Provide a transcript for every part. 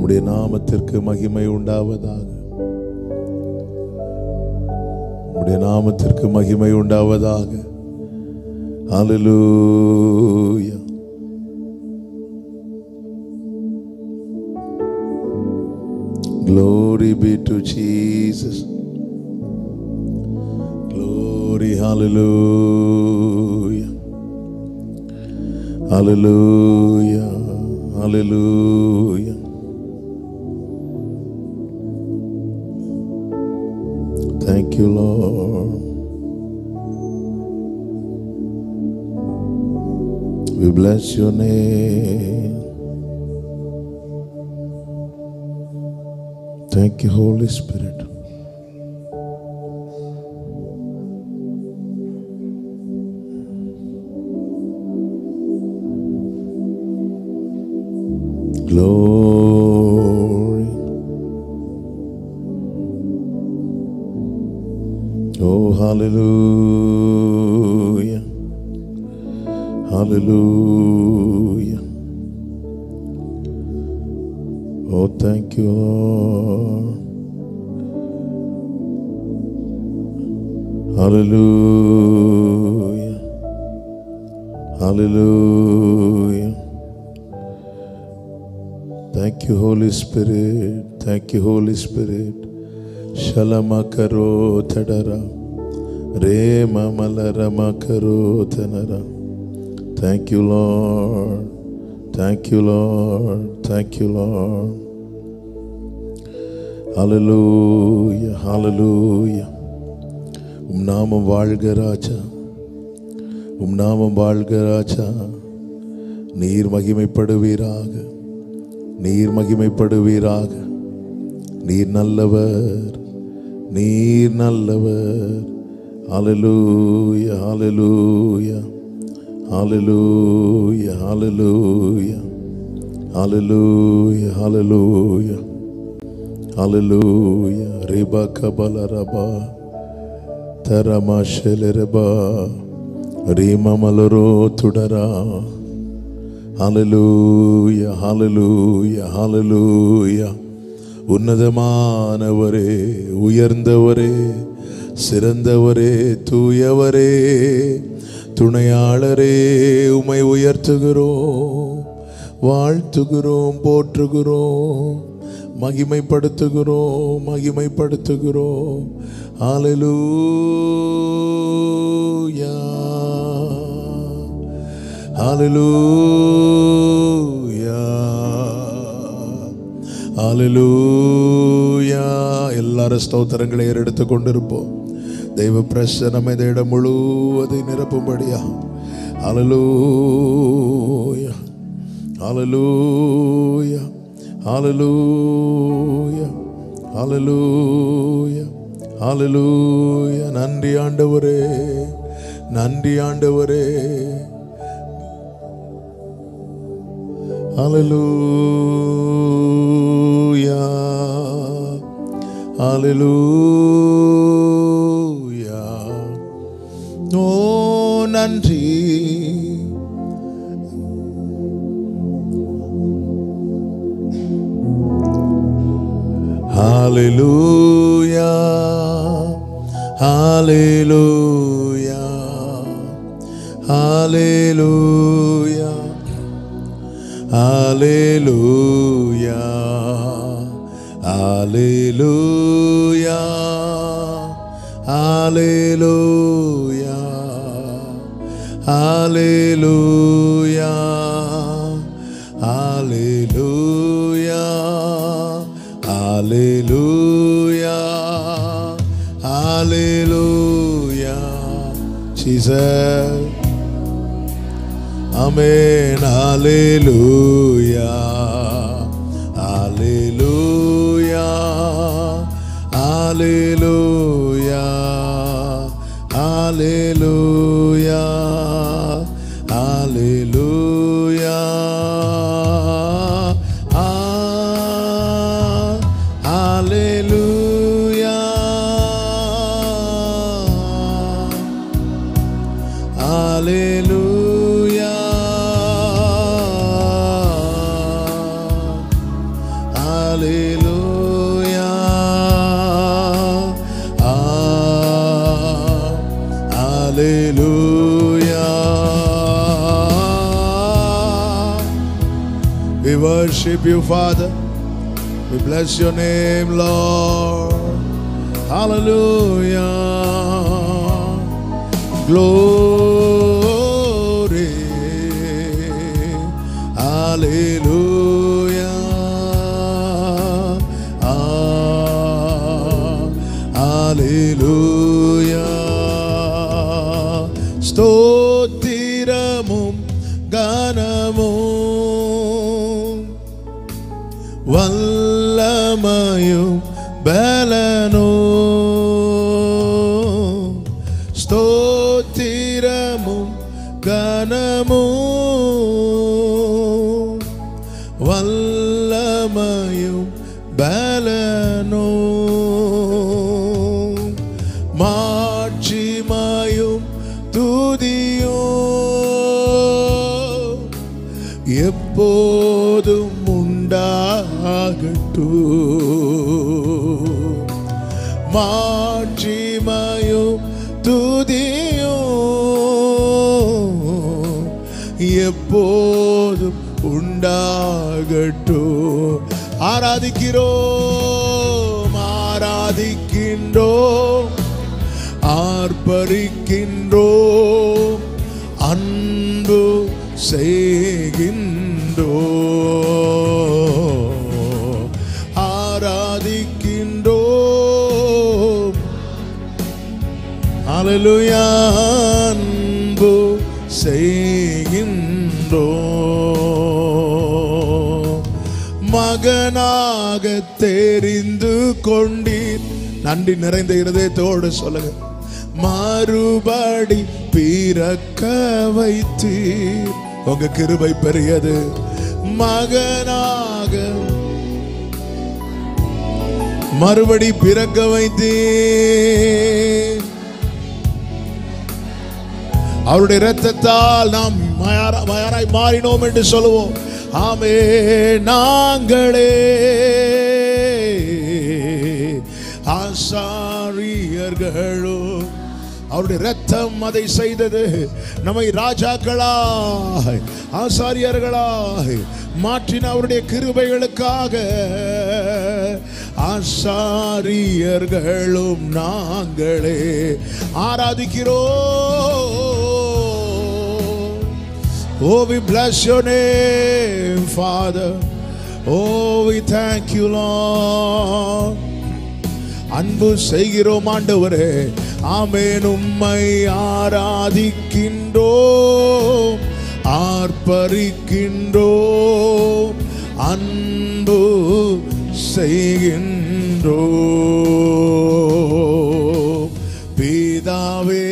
உம்முடைய நாமத்திற்கு மகிமை உண்டாவதாக. உம்முடைய நாமத்திற்கு மகிமை உண்டாவதாக. ஹல்லேலூயா. Glory be to Jesus. Glory, hallelujah. Hallelujah. Hallelujah. Thank you, Lord. We bless your name. Thank you, Holy Spirit. Glory. Oh, hallelujah. Hallelujah. Oh, thank you, Lord. Hallelujah. Hallelujah. Thank you, Holy Spirit. Thank you, Holy Spirit. Shalama karo tadara. Rema malarama karo tanara. Thank you, Lord. Thank you, Lord. Thank you, Lord. Hallelujah. Hallelujah. நாமம் வாழ்க ராஜா. நாமம் வாழ்க ராஜா. நீர் மகிமைப்படுவீராக. நீர் மகிமைப்படுவீராக. நீர் நல்லவர். நீர் நல்லவர். ஹல்லேலூயா. ஹல்லேலூயா. Hallelujah, hallelujah, hallelujah, hallelujah, hallelujah. Riba kabala raba, tarama shelereba, rima maloro tudara. Hallelujah, hallelujah, hallelujah. உன்னதமானவரே, உயர்ந்தவரே, சிறந்தவரே, தூயவரே, துணையாளரே, உம்மை உயர்த்துகிறோம், வாழ்த்துகிறோம், போற்றுகிறோம், மகிமைப்படுத்துகிறோம், மகிமைப்படுத்துகிறோம். ஹல்லேலூயா. ஹல்லேலூயா. ஹல்லேலூயா. எல்லாரும் ஸ்தோத்திரங்களை ஏறெடுத்து கொண்டிருப்போம். தெய்வ பிரசன்னம் இந்த இடம் முழுவதை நிரப்பும்படியா. ஹல்லேலூயா. ஹல்லேலூயா. ஹல்லேலூயா. ஹல்லேலூயா. ஹல்லேலூயா. நன்றி ஆண்டவரே, நன்றி ஆண்டவரே. ஹல்லேலூயா. ஹல்லேலூயா. ஓ நன்றி. ஹல்லேலூயா. ஹல்லேலூயா. ஹல்லேலூயா. ஹல்லேலூயா. ஹல்லேலூயா. ஹல்லேலூயா. ஹல்லேலூயா. ஹல்லேலூயா. ஹல்லேலூயா. ஹல்லேலூயா. Jesus. Amen. Hallelujah. Hallelujah. Hallelujah. Hallelujah. Hallelujah. Hallelujah. Hallelujah. We worship you, Father. We bless your name, Lord. Hallelujah. Glory. Hallelujah. Hallelujah. ஸ்தோத்திரமும் கனமும் வல்லமையும் பலனும். ஸ்தோத்திரமும் கனமும் வல்லமையும் பலனும். மாட்சிமையும் துதியும் எப்போதும் உண்டாகட்டும். மாட்சிமையும் துதியும் எப்போதும் உண்டாகட்டும். ஆராதிக்கிறோம், ஆராதிக்கின்றோம், ஆர்ப்பரிக்கின்றோம், அன்பு செய்கின்றோம். ஆராதிக்கின்றோம், ஹல்லேலூயா, அன்பு செய்கின்றோம். மகனாக தெரிந்து கொண்டீர். நன்றி நிறைந்த இருதயத்தோடு சொல்லுங்க. மறுபடி பிறக்க வைத்தீர். உங்க கிருபை பெரியது. மகனாக மறுபடி பிறக்க வைத்தீர். அவருடைய இரத்தத்தால் நாம் யாராய் மாறினோம் என்று சொல்லுவோம். ஆமே, நாங்களே ஆசாரியர்களோ. அவருடைய இரத்தம் அதை செய்தது. நம்மை ராஜாக்களாய் ஆசாரியர்களாய் மாற்றின அவருடைய கிருபைகளுக்காக ஆசாரியர்களும் நாங்களே ஆராதிக்கிறோம். Oh, we bless your name, Father. Oh, we thank you, Lord. அன்பு செய்கிறோம் ஆண்டவரே. ஆமென். உம்மை ஆராதிக்கின்றோம், ஆர்ப்பரிக்கின்றோம், அன்பு செய்கின்றோம். பிதாவே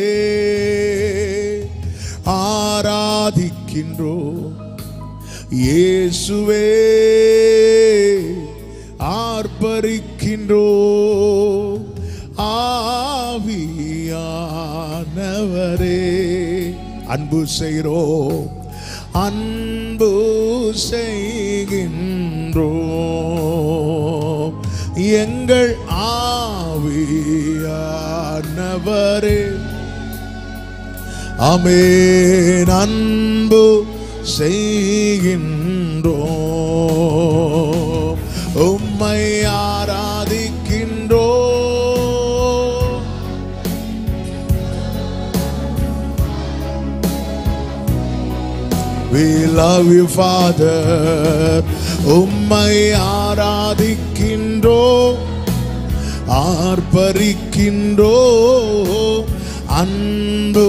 ஆராதிக்கின்றோம், இயேசுவே ஆர்ப்பரிக்கின்றோம், ஆவியானவரே அன்பு செய்கிறோம், அன்பு செய்கின்றோம். எங்கள் ஆவியானவரே ஆமென், அன்பு செய்கின்றோம். உம்மை ஆராதிக்கின்றோம். We love you, Father. உம்மை ஆராதிக்கின்றோம், ஆர்ப்பரிக்கின்றோம், அன்பு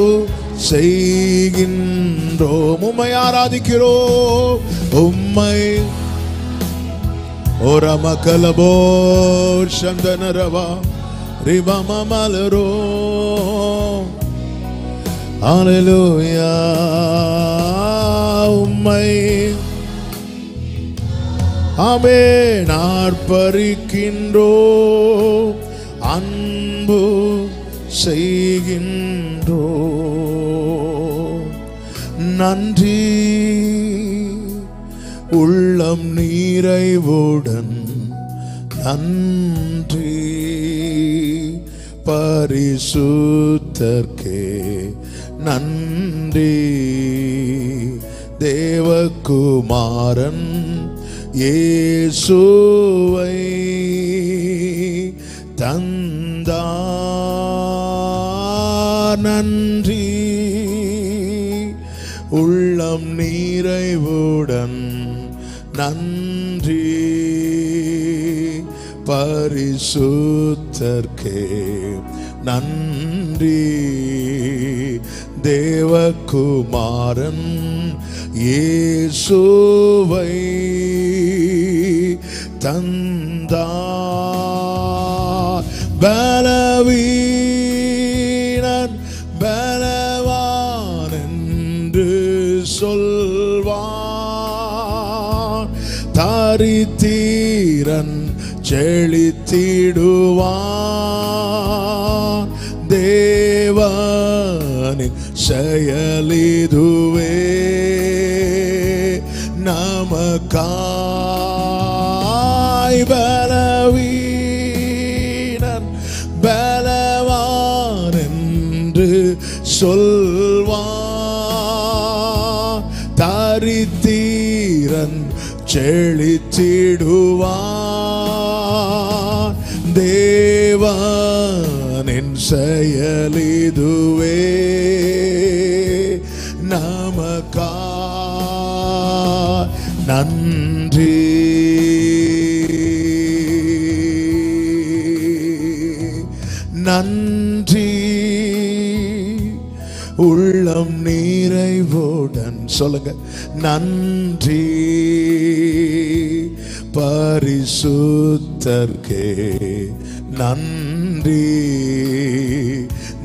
செய்கின்றோம். உம்மை ஆராதிக்கிறோம். உம்மை ஓரமகலபோ சந்தனரவா ரிவமமலரோ. ஹல்லேலூயா. உம்மை ஆமென் ஆர்ப்பரிக்கின்றோம், அன்பு செய்கின்றோம். நன்றி உள்ளம் நிறைவுடன் நன்றி பரிசுத்தர்க்கே நன்றி தேவகுமாரன் இயேசுவை தந்தார் நன்றி. உள்ளம் நிறைவுடன் நன்றி. பரிசுத்தர்க்கே நன்றி. தேவகுமாரன் இயேசுவை தந்தார். பலவீனன் பலவான் என்று சொல்வான். தரித்திரன் செழித்திடுவான். தேவனின் செயலிதுவே நமக்காய். பலவீனன் பலவான் என்று சொல்வான். தரித்திரன் செழித்திடுவான். தேவனின் செயலிதுவே நமக்காய். நன்றி. நன்றி. உள்ளம் நிறைவுடன் சொல்லுங்க நன்றி. பரிசுத்தர்க்கே நன்றி.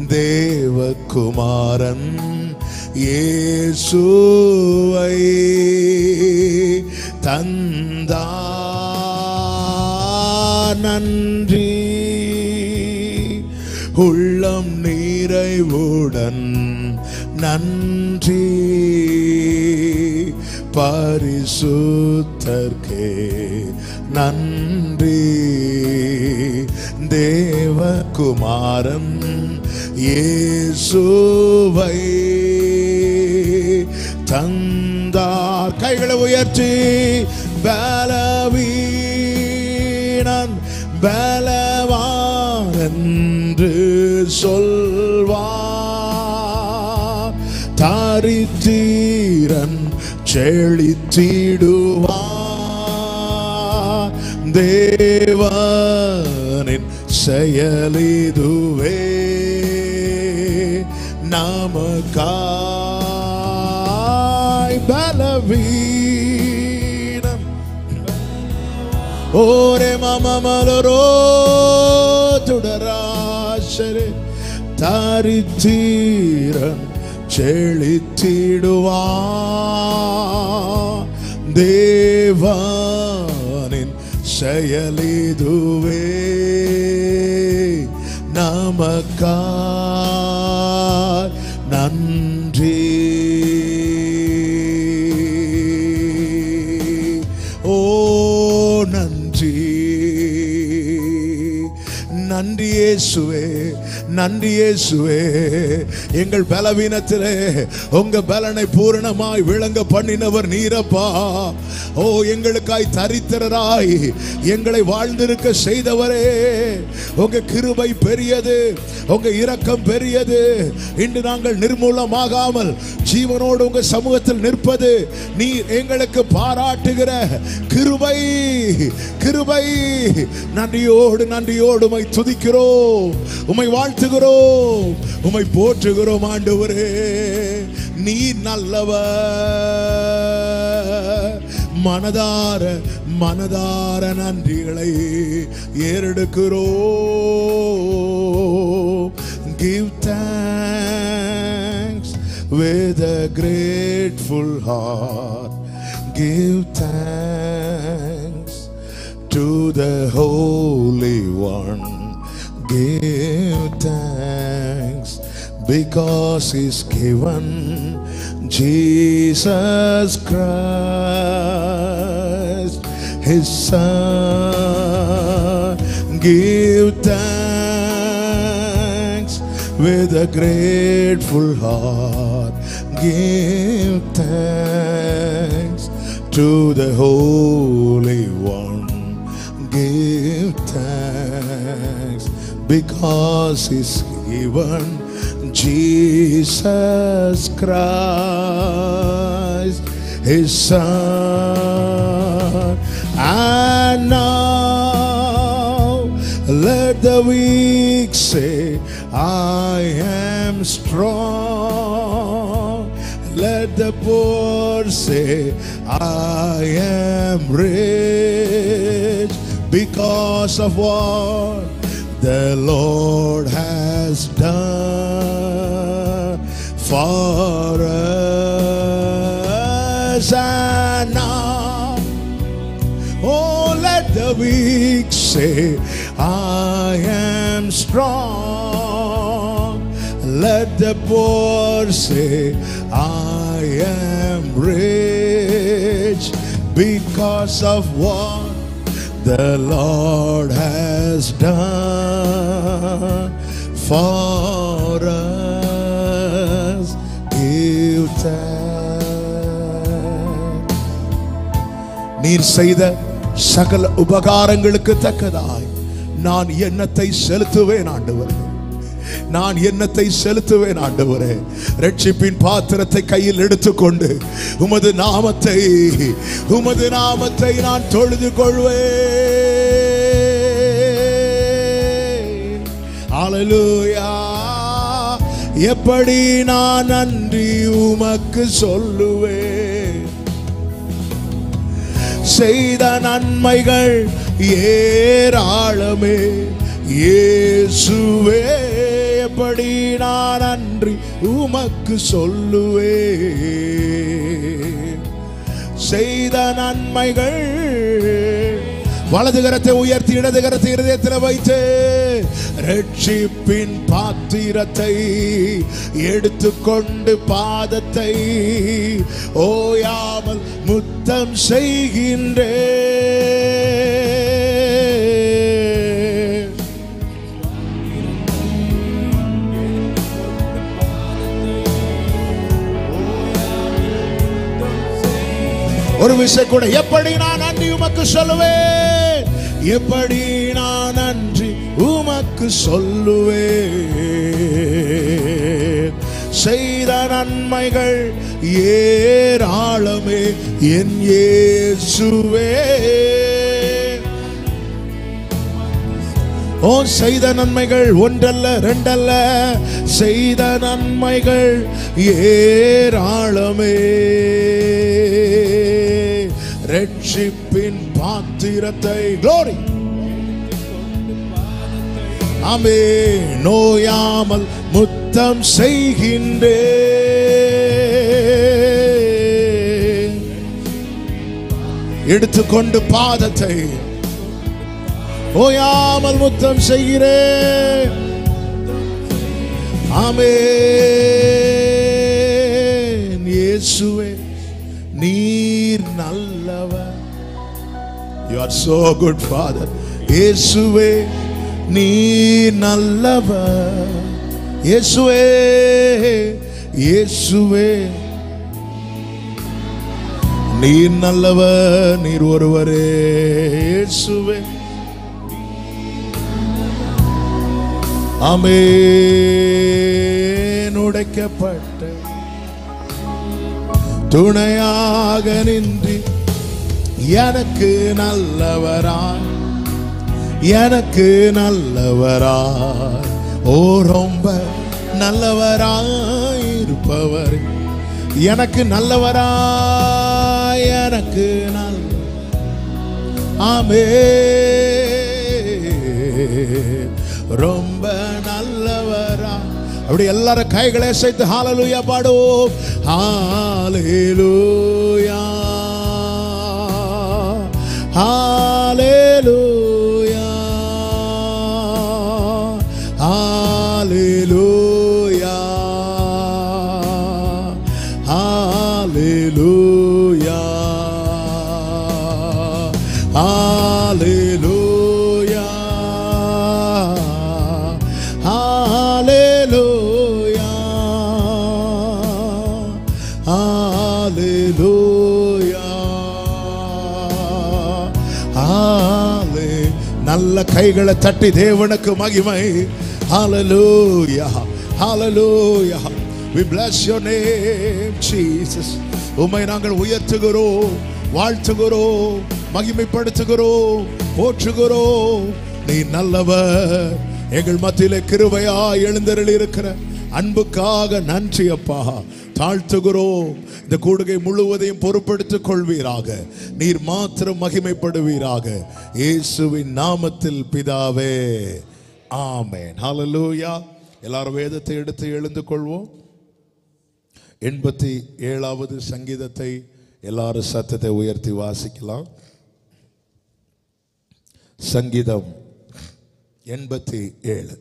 தேவகுமாரன் இயேசுவை தந்தார் நன்றி. உள்ளம் நிறைவுடன் நன்றி. பரிசுத்தர்க்கே நன்றி. தேவகுமாரன் இயேசுவை தந்தார். கைகளை உயர்த்தி பலவீனன் பலவான் என்று சொல்வார். தரித்திரன் செழித்திடுவார். தேவனின் செயலிதுவே நமக்காய். பலவீனம் ஓரே மமமலரோ துடராசரே. தரித்திரன் செழித்திடுவான். தேவனின் செயலிதுவே நமக்காய். நன்றி. ஓ நன்றி. நன்றி இயேசுவே. நன்றி இயேசுவே. எங்கள் பலவீனத்திலே உங்க பலனை பூரணமாய் விளங்க பண்ணினவர் நீரப்பா. ஓ எங்களுக்காய் தரித்திரராய் எங்களை வாழ்ந்திருக்க செய்தவரே, உங்க கிருபை பெரியது, உங்க இரக்கம் பெரியது. இன்று நாங்கள் நிர்மூலமாகாமல் ஜீவனோடு உங்க சமூகத்தில் நிற்பது நீர் எங்களுக்கு பாராட்டுகிற கிருபை. கிருபை. நன்றியோடு நன்றியோடு உம்மை துதிக்கிறோம், உம்மை வாழ்த்துகிறோம், உம்மை போற்றுகிறோம். ஆண்டவரே நீர் நல்லவர். மனதார மனதார நன்றிகளை ஏறெடுக்கிறோம். Give thanks with a grateful heart. Give thanks to the Holy One. Give thanks because He's given Jesus Christ, His Son. Give thanks with a grateful heart. give thanks to the Holy One. Give thanks because He's given Jesus Christ, His Son. And now let the weak say, I am strong. Let the poor say, I am rich, because of what the Lord has done for us. And now, oh, let the weak say, I am strong. Let the poor say, I am rich, because of what the Lord has done for us. Give thanks. நீர் செய்த சகல உபகாரங்களுக்கு தக்கதாய் நான் எண்ணத்தை செலுத்துவேன் ஆண்டவரே. நான் எண்ணத்தை செலுத்துவேன் ஆண்டவரே. ரட்சிப்பின் பாத்திரத்தை கையில் எடுத்துக்கொண்டு உமது நாமத்தை நான் தொழுது கொள்வேன். ஹல்லேலூயா. எப்படி நான் நன்றி உமக்கு சொல்லுவேன். செய்த நன்மைகள் ஏராளமே இயேசுவே. எப்படி நான் நன்றி உமக்கு சொல்லுவேன். செய்த நன்மைகள். வலது கரத்தை உயர்த்தி இடது கரத்தை இருதயத்தில் வைத்து ரட்சிப்பின் பாத்திரத்தை எடுத்துக்கொண்டு பாதத்தை ஓயாமல் முத்தம் செய்கின்றேன். ஒரு விஷயம் கூட, எப்படி நான் நன்றி உமக்கு சொல்லுவேன். எப்படி நான் நன்றி உமக்கு சொல்லுவேன். செய்த நன்மைகள் ஏராளமே என் இயேசுவே. ஓ, செய்த நன்மைகள் ஒன்றல்ல ரெண்டல்ல, செய்த நன்மைகள் ஏராளமே. ரட்சிப்பின் பாத்திரத்தை glory ஆமே நோயாமல் முத்தம் செய்கின்றேன். எடுத்துக்கொண்டு பாதத்தை ஓயாமல் முத்தம் செய்கிறேன். ஆமென். இயேசுவே நீர் நல்லவர். You are so good Father. இயேசுவே நீர் நல்லவர். இயேசுவே இயேசுவே நீர் நல்லவர். நீர் ஒருவரே. இயேசுவே ஆமென். உடைக்கப்பட்ட துணையாக நின்று எனக்கு நல்லவராய், எனக்கு நல்லவராய், ஓ ரொம்ப நல்லவராய் இருப்பவர், எனக்கு நல்லவராய், எனக்கு நல்ல ஆமென். ரொம்ப நல்லவரா. அப்படி எல்லாரும் கைகளை அசைத்து ஹalleluya பாடுவோம். ஹalleluya ஹalleluya ஹalleluya ஹalleluya ஹalleluya ஹalleluya நல்ல கைகளை தட்டி தேவனுக்கு மகிமை. Hallelujah, hallelujah. We bless your name, Jesus. உம்மை நாங்கள் உயர்த்துகிறோம், வாழ்த்துகிறோம், மகிமைப்படுத்துகிறோம், போற்றுகிறோம். நீ நல்லவர். எங்கள் மத்தியிலே கிருபையாய் எழுந்தருளி இருக்கிற அன்புக்காக நன்றி அப்பா. தாழ்த்துகிறோம். இந்த கூடுகை முழுவதையும் பொறுப்படுத்திக் கொள்வீராக. நீர் மாத்திரம் மகிமைப்படுவீராக. இயேசுவின் நாமத்தில் பிதாவே, ஆமென். ஹல்லேலூயா. எல்லாரும் வேதத்தை எடுத்து எழுந்து கொள்வோம். 87வது சங்கீதத்தை எல்லாரும் சத்தத்தை உயர்த்தி வாசிக்கலாம். சங்கீதம் 87.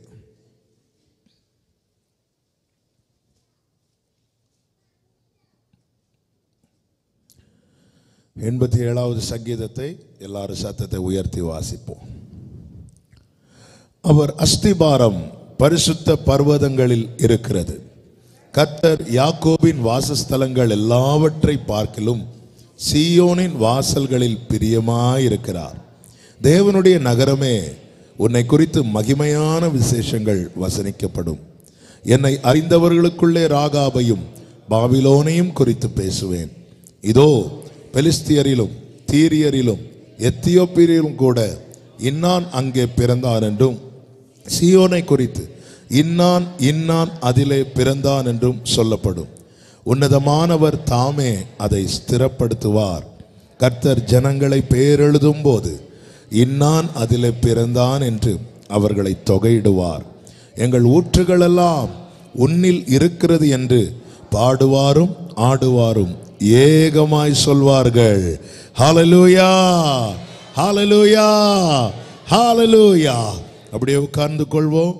வது சங்கீதத்தை எல்லாரும் சத்தத்தை உயர்த்தி வாசிப்போம். அவர் அஸ்திபாரம் பரிசுத்த பர்வதங்களில் இருக்கிறது. கர்த்தர் யாக்கோபின் வாசஸ்தலங்கள் எல்லாவற்றை பார்க்கிலும் சீயோனின் வாசல்களில் பிரியமாயிருக்கிறார். தேவனுடைய நகரமே, உன்னை குறித்து மகிமையான விசேஷங்கள் வசனிக்கப்படும். என்னை அறிந்தவர்களுக்குள்ளே ராகாபையும் பாபிலோனையும் குறித்து பேசுவேன். இதோ, பெலிஸ்தியரிலும் தீரியரிலும் எத்தியோப்பியரிலும் கூட இன்னான் அங்கே பிறந்தான் என்றும், சீயோனை குறித்து இன்னான் இன்னான் அதிலே பிறந்தான் என்றும் சொல்லப்படும். உன்னதமானவர் தாமே அதை ஸ்திரப்படுத்துவார். கர்த்தர் ஜனங்களை பேரெழுதும் போது இன்னான் அதிலே பிறந்தான் என்று அவர்களை தொகையிடுவார். எங்கள் ஊற்றுகளெல்லாம் உன்னில் இருக்கிறது என்று பாடுவாரும் ஆடுவாரும் ஏகமாய் சொல்வார்கள். ஹல்லேலூயா, ஹல்லேலூயா, ஹல்லேலூயா. அப்படியே உட்கார்ந்து கொள்வோம்.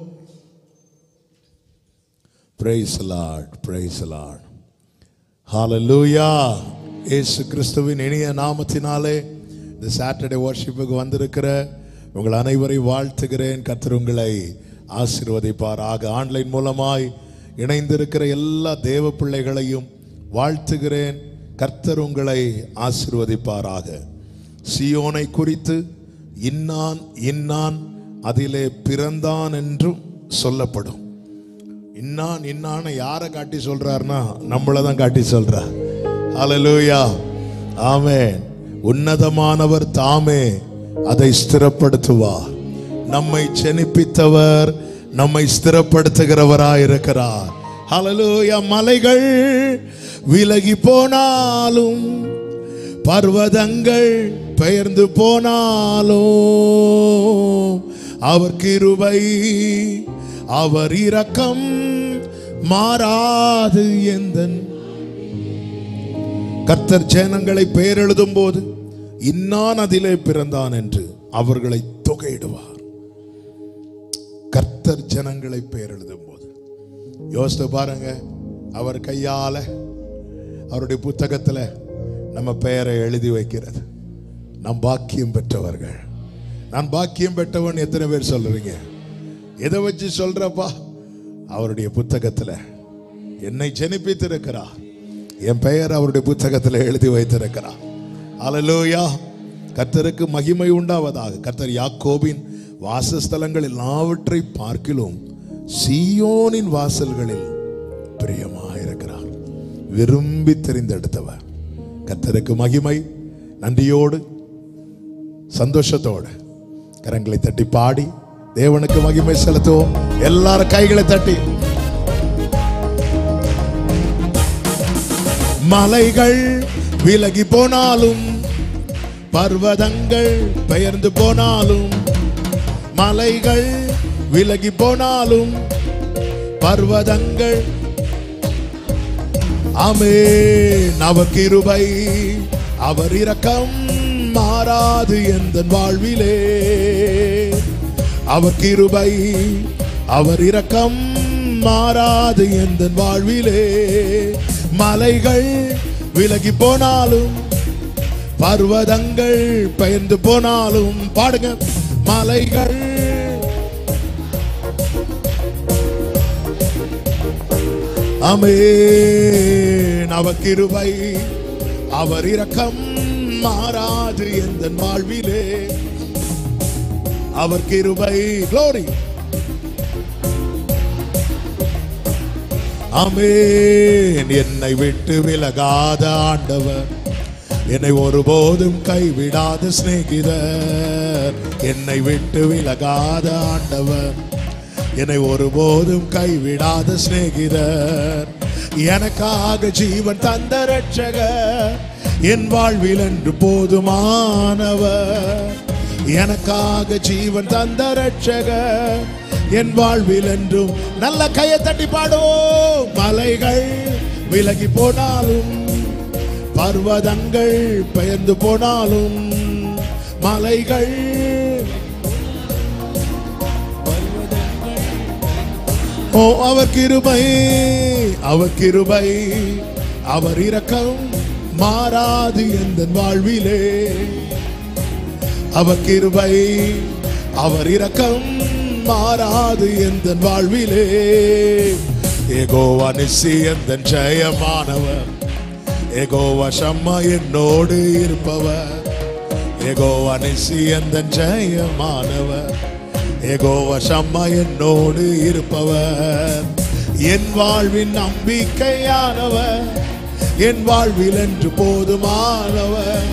Praise the lord, praise the lord. Hallelujah. Yesu கிறிஸ்துவின் இனிய நாமத்தினாலே இந்த சாட்டர்டே வர்ஷிப்புக்கு வந்திருக்கிற உங்கள் அனைவரையும் வாழ்த்துகிறேன். கர்த்தர் உங்களை ஆசீர்வதிப்பாராக. ஆன்லைன் மூலமாய் இணைந்திருக்கிற எல்லா தேவ பிள்ளைகளையும் வாழ்த்துகிறேன். கர்த்தர் உங்களை ஆசீர்வதிப்பாராக. சீயோனை குறித்து இன்னான் இன்னான் அதிலே பிறந்தான் என்றும் சொல்லப்படும். இன்னான் இன்னான யாரை காட்டி சொல்றாருன்னா நம்மளை தான் காட்டி சொல்றார். ஹல்லேலூயா, ஆமென். உன்னதமானவர் தாமே அதை ஸ்திரப்படுத்துவார். நம்மை ஜெனிப்பித்தவர் நம்மை ஸ்திரப்படுத்துகிறவராயிருக்கிறார். ஹல்லேலூயா. மலைகள் விலகி போனாலும், பர்வதங்கள் பெயர்ந்து போனாலும், அவர் கிருபை அவர் இரக்கம் மாறாது. எந்தன் கர்த்தர் ஜனங்களை பெயரெழுதும் போது இன்னான் அதிலே பிறந்தான் என்று அவர்களை தொகையிடுவார். கர்த்தர் ஜனங்களை பெயரெழுதும் போது யோசித்து பாருங்க. அவர் கையால அவருடைய புத்தகத்தில் நம்ம பெயரை எழுதி வைக்கிறது. நாம் பாக்கியம் பெற்றவர்கள். நான் பாக்கியம் பெற்றவன் எத்தனை பேர் சொல்றீங்க? எதை வச்சு சொல்றப்பா? அவருடைய புத்தகத்தில் என்னை ஜெனிப்பித்திருக்கிறார். என் பெயர் அவருடைய புத்தகத்தில் எழுதி வைத்திருக்கிறார். ஹல்லேலூயா. கர்த்தருக்கு மகிமை உண்டாவதாக. கர்த்தர் யாக்கோபின் வாசஸ்தலங்கள் எல்லாவற்றை பார்க்கிலும் சீயோனின் வாசல்களில் பிரியமாயிருக்கிறார். விரும்பி தெரிந்தெடுத்தவர். கர்த்தருக்கு மகிமை. நன்றியோடு சந்தோஷத்தோடு கரங்களை தட்டி பாடி தேவனுக்கு மகிமை செலுத்துவோம். எல்லாரும் கைகளை தட்டி. மலைகள் விலகி போனாலும், பர்வதங்கள் பெயர்ந்து போனாலும், மலைகள் விலகி போனாலும், பர்வதங்கள், ஆமென். அவர் கிருபை அவர் இரக்கம் மாறாது எந்தன் வாழ்விலே. அவர் கிருபை அவர் இரக்கம் மாறாது எந்தன் வாழ்விலே. மலைகள் விலகி போனாலும், பர்வதங்கள் பெயர்ந்து போனாலும், பாடுங்க. மலைகள், ஆமென். அவர் கிருபை அவர் இரக்கம் மாறாது எந்தன் வாழ்விலே. அவர் கிருபை. Glory. ஆமென். என்னை விட்டு விலகாத ஆண்டவர், என்னை ஒருபோதும் கைவிடாத சிநேகிதர். என்னை விட்டு விலகாத ஆண்டவர், என்னை ஒருபோதும் கைவிடாத சிநேகிதர். எனக்காக ஜீவன் தந்த ரட்சகர், என் வாழ்வில் என்று போதுமானவர். எனக்காக ஜீவன் தந்த ரட்சகர், என் வாழ்வில் என்றும். நல்ல கையை தட்டி பாடுவோம். மலைகள் விலகி போனாலும், பர்வதங்கள் பெயர்ந்து போனாலும், மலைகள் ஓ அவர் கிருபை, அவர் கிருபை, அவர் இரக்கம் மாறாது எந்தன் வாழ்விலே. அவர் கிருபை, அவர் இரக்கம் மாறாது எந்தன் வாழ்விலே. யெகோவா நிசி எந்தன் ஜெயமானவர், யெகோவா ஷம்மா என்னோடு இருப்பவர். யெகோவா நிசி எந்தன் ஜெயமானவர், யெகோவா ஷம்மா என்னோடு இருப்பவர். என் வாழ்வின் நம்பிக்கையானவர், என் வாழ்வில் என்று போதுமானவர்.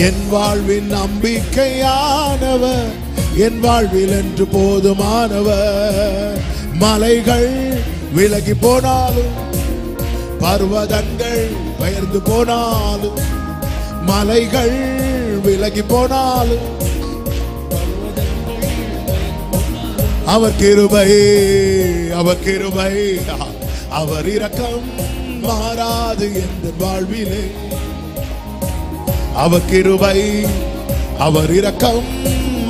என் வாழ்வின் நம்பிக்கையானவர், என் வாழ்வில் என்று போதுமானவர். மலைகள் விலகி போனாலும், பர்வதங்கள் பெயர்ந்து போனாலும், மலைகள் விலகி போனாலும், அவர் கிருபை, அவர் கிருபை, அவர் இரக்கம் மாறாது எந்தன் வாழ்விலே. அவர் கிருபை, அவர் இரக்கம்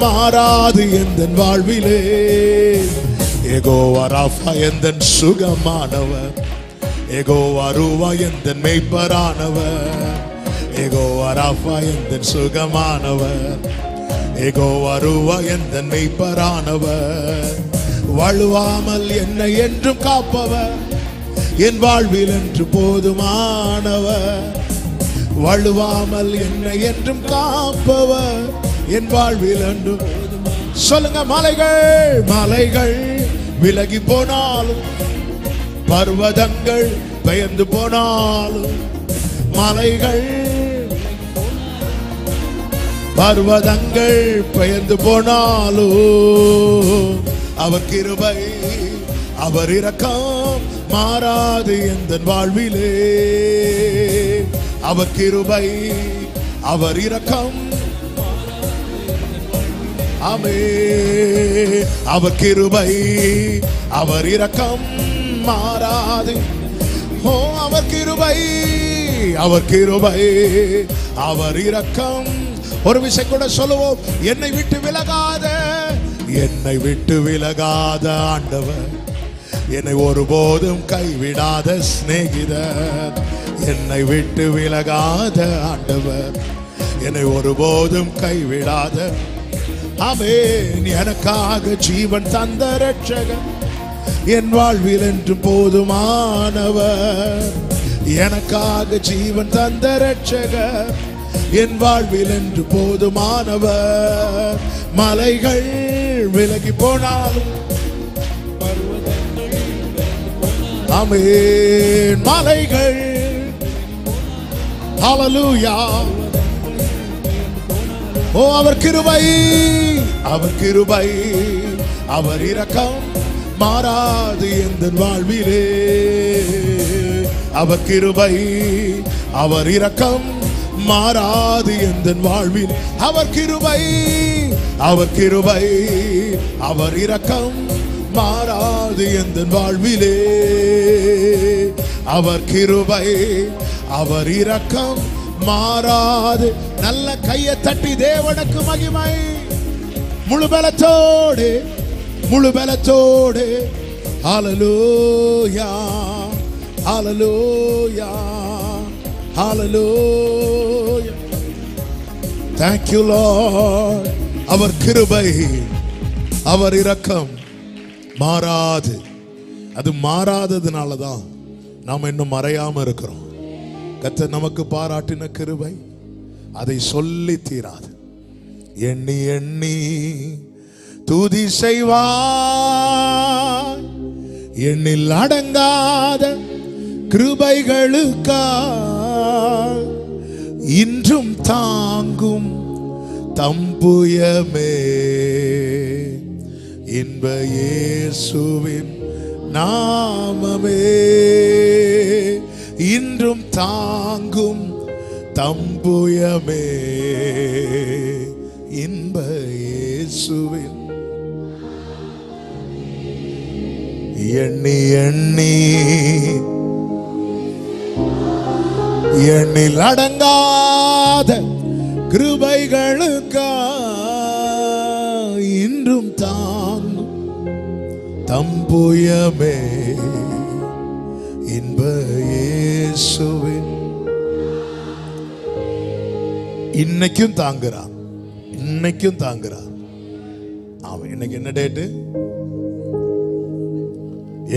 மாறாது எந்தன் வாழ்விலே. யெகோவா ராஃபா எந்தன் சுகமானவர், யெகோவா ரூவா எந்தன் மேய்ப்பரானவர். யெகோவா ராஃபா எந்தன் சுகமானவர், யெகோவா ரூவா எந்தன் மேய்ப்பரானவர். வழுவாமல் என்னை என்றும் காப்பவர், என் வாழ்வில் என்று போதுமானவர். வழுவாமல் என்னை என்றும் காப்பவர், என் வாழ்வில் என்று. சொல்லுங்க. மலைகள், மலைகள் விலகி போனாலும், பர்வதங்கள் பெயர்ந்து போனாலும், மலைகள் பர்வதங்கள் பெயர்ந்து போனாலும், அவர் கிருபை, அவர் இரக்கம் மாறாது எந்தன் வாழ்விலே. அவர் கிருபை, அவர் இரக்கம். ஆமென். அவர் கிருபை, அவர் இரக்கம் மாறாது. ஓ அவர் கிருபை, அவர் கிருபை, அவர் இரக்கம். ஒரு விஷயம் கூட சொல்லுவோம். என்னை விட்டு விலகாத, என்னை விட்டு விலகாத ஆண்டவர், என்னை ஒருபோதும் கைவிடாத சிநேகிதர். என்னை விட்டு விலகாத ஆண்டவர், என்னை ஒருபோதும் கைவிடாத. ஆமென். எனக்காக ஜீவன் தந்த ரட்சகர், என் வாழ்வில் என்று போதுமானவர். எனக்காக ஜீவன் தந்த ரட்சகர், என் வாழ்வில் என்று போதுமானவர். மலைகள் விலகி போனாலும், ஆமென். மலைகள், ஹல்லேலூயா. ஓ அவர் கிருபை, அவர் கிருபை, அவர் இரக்கம் மாறாது எந்தன் வாழ்விலே. அவர் கிருபை, அவர் இரக்கம் மாறாது எந்தன் வாழ்வில். அவர் கிருபை, அவர் கிருபை, அவர் இரக்கம் மாறாது எந்தன் வாழ்விலே. அவர் கிருபை, அவர் இரக்கம் மாறாது. நல்ல கையை தட்டி தேவனுக்கு மகிமை. முழு பலத்தோடு, முழு பலத்தோடு. ஹல்லேலூயா, ஹல்லேலூயா, ஹல்லேலூயா. Thank you Lord. அவர் கிருபை, அவர் இரக்கம் மாறாது. அது மாறாததுனால தான் நாம் இன்னும் மறையாம இருக்கிறோம். கர்த்தர் நமக்கு பாராட்டின கிருபை, அதை சொல்லி தீராது. எண்ணி எண்ணி துதி செய்வார், எண்ணில் அடங்காத கிருபைகளுக்காய் இன்றும் தாங்கும் தம்புயமே. இன்ப இயேசுவின் நாமமே இன்றும் தாங்கும் தம்புயமே. இன்ப இயேசுவின் எண்ணி எண்ணி எண்ணில் அடங்காத கிருபைகளுக்காய் இன்றும் தாங்கும் தம்புயமே. இன்ப இயேசுவின் இன்னைக்கும் தாங்குறார், இன்னைக்கும் தாங்குறார். அவன் இன்னைக்கு என்ன டேட்டு?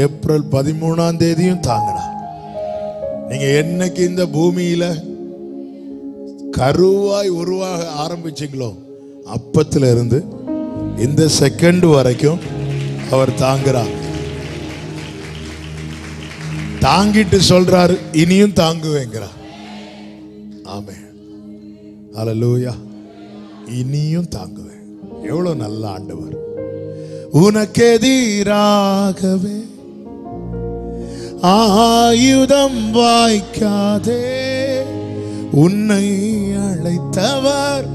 ஏப்ரல் 13ஆம் தேதியும் தாங்கினார். நீங்க என்னைக்கு இந்த பூமியில கருவாய் உருவாக ஆரம்பிச்சீங்களோ அப்பத்துல இருந்து இந்த செகண்ட் வரைக்கும் அவர் தாங்குறார். தாங்கிட்டு சொல்றாரு, இனியும் தாங்குவேங்கிறார். ஆமென், ஹல்லேலூயா. இனியும் தாங்குவேன். எவ்வளவு நல்ல ஆண்டவர். உனக்கெதிராகவே ஆயுதம் வாய்க்காதே, உன்னை அழைத்தவர்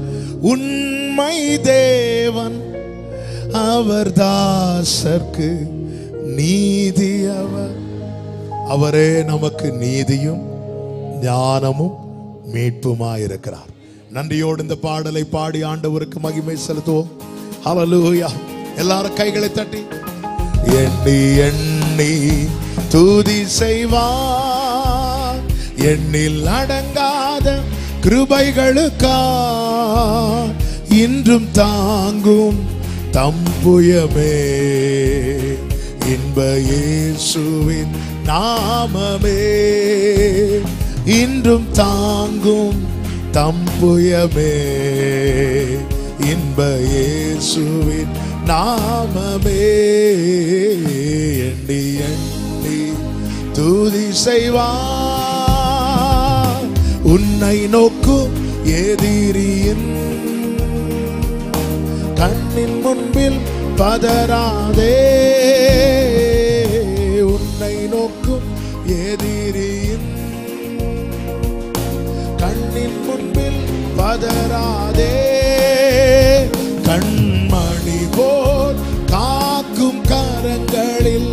உண்மை தேவன், அவர் தாசர்க்கு நீதி அவர். அவரே நமக்கு நீதியும் ஞானமும் மீட்புமாயிருக்கிறார். நன்றியோடு இந்த பாடலை பாடி ஆண்டவருக்கு மகிமை செலுத்துவோம். ஹல்லேலூயா. எல்லாரும் கைகளை தட்டி எண்ணி எண்ணி துதி செய்வார், எண்ணில் அடங்காத கிருபைகளுக்காய் இன்றும் தாங்கும் தம்புயமே. இன்ப இயேசுவின் நாமமே இன்றும் தாங்கும் தம்புயமே. இன்ப இயேசுவின் நாமமே எண்ணி எண்ணி துதி செய்வார், உன்னை நோக்கும் எதிரியின் கண்ணின் முன்பில் பதறாதே, உன்னை நோக்கும் எதிரியின் கண்ணின் முன்பில் பதறாதே. கண்மணி போல் காக்கும் கரங்களில்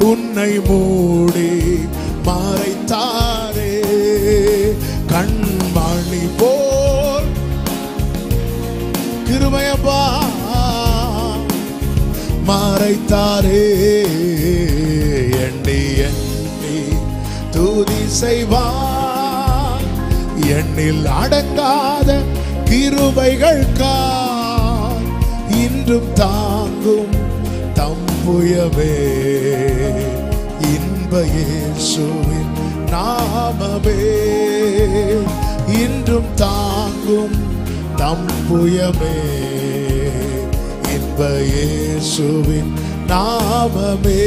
உன்னை மூடி மறைத்தாரே. கண்மணி போல் கிருபையப்பா மறைத்தாரே. எண்ணி எண்ணி துதி செய்வார், எண்ணில் அடங்காத கிருபைகளுக்காய் இன்றும் தாங்கும் தம்புயமே. இன்ப இயேசுவின் நாமமே இன்றும் தாங்கும் தம்புயமே. இன்ப இயேசுவின் நாமமே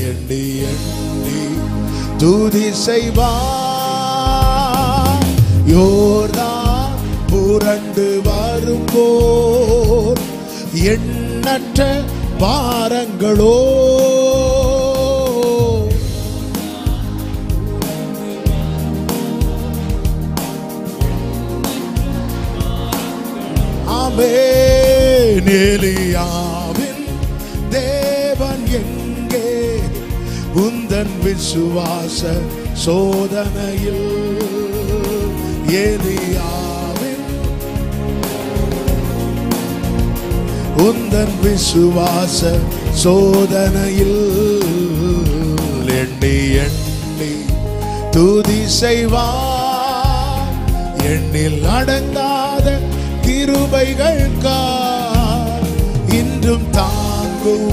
எண்ணி எண்ணி துதி செய்வார். யோர்தான் புரண்டு வரும்போர் எண்ணற்ற பாரங்களோ ஆமென். எலியாவின் தேவன் எங்கே, உந்தன் விசுவாச சோதனையில். எலியாவின் உந்தன் விசுவாச சோதனையில் எண்ணி எண்ணி துதி செய்வார், எண்ணில் அடங்காத கிருபைகளுக்காய் இன்றும் தாங்கும்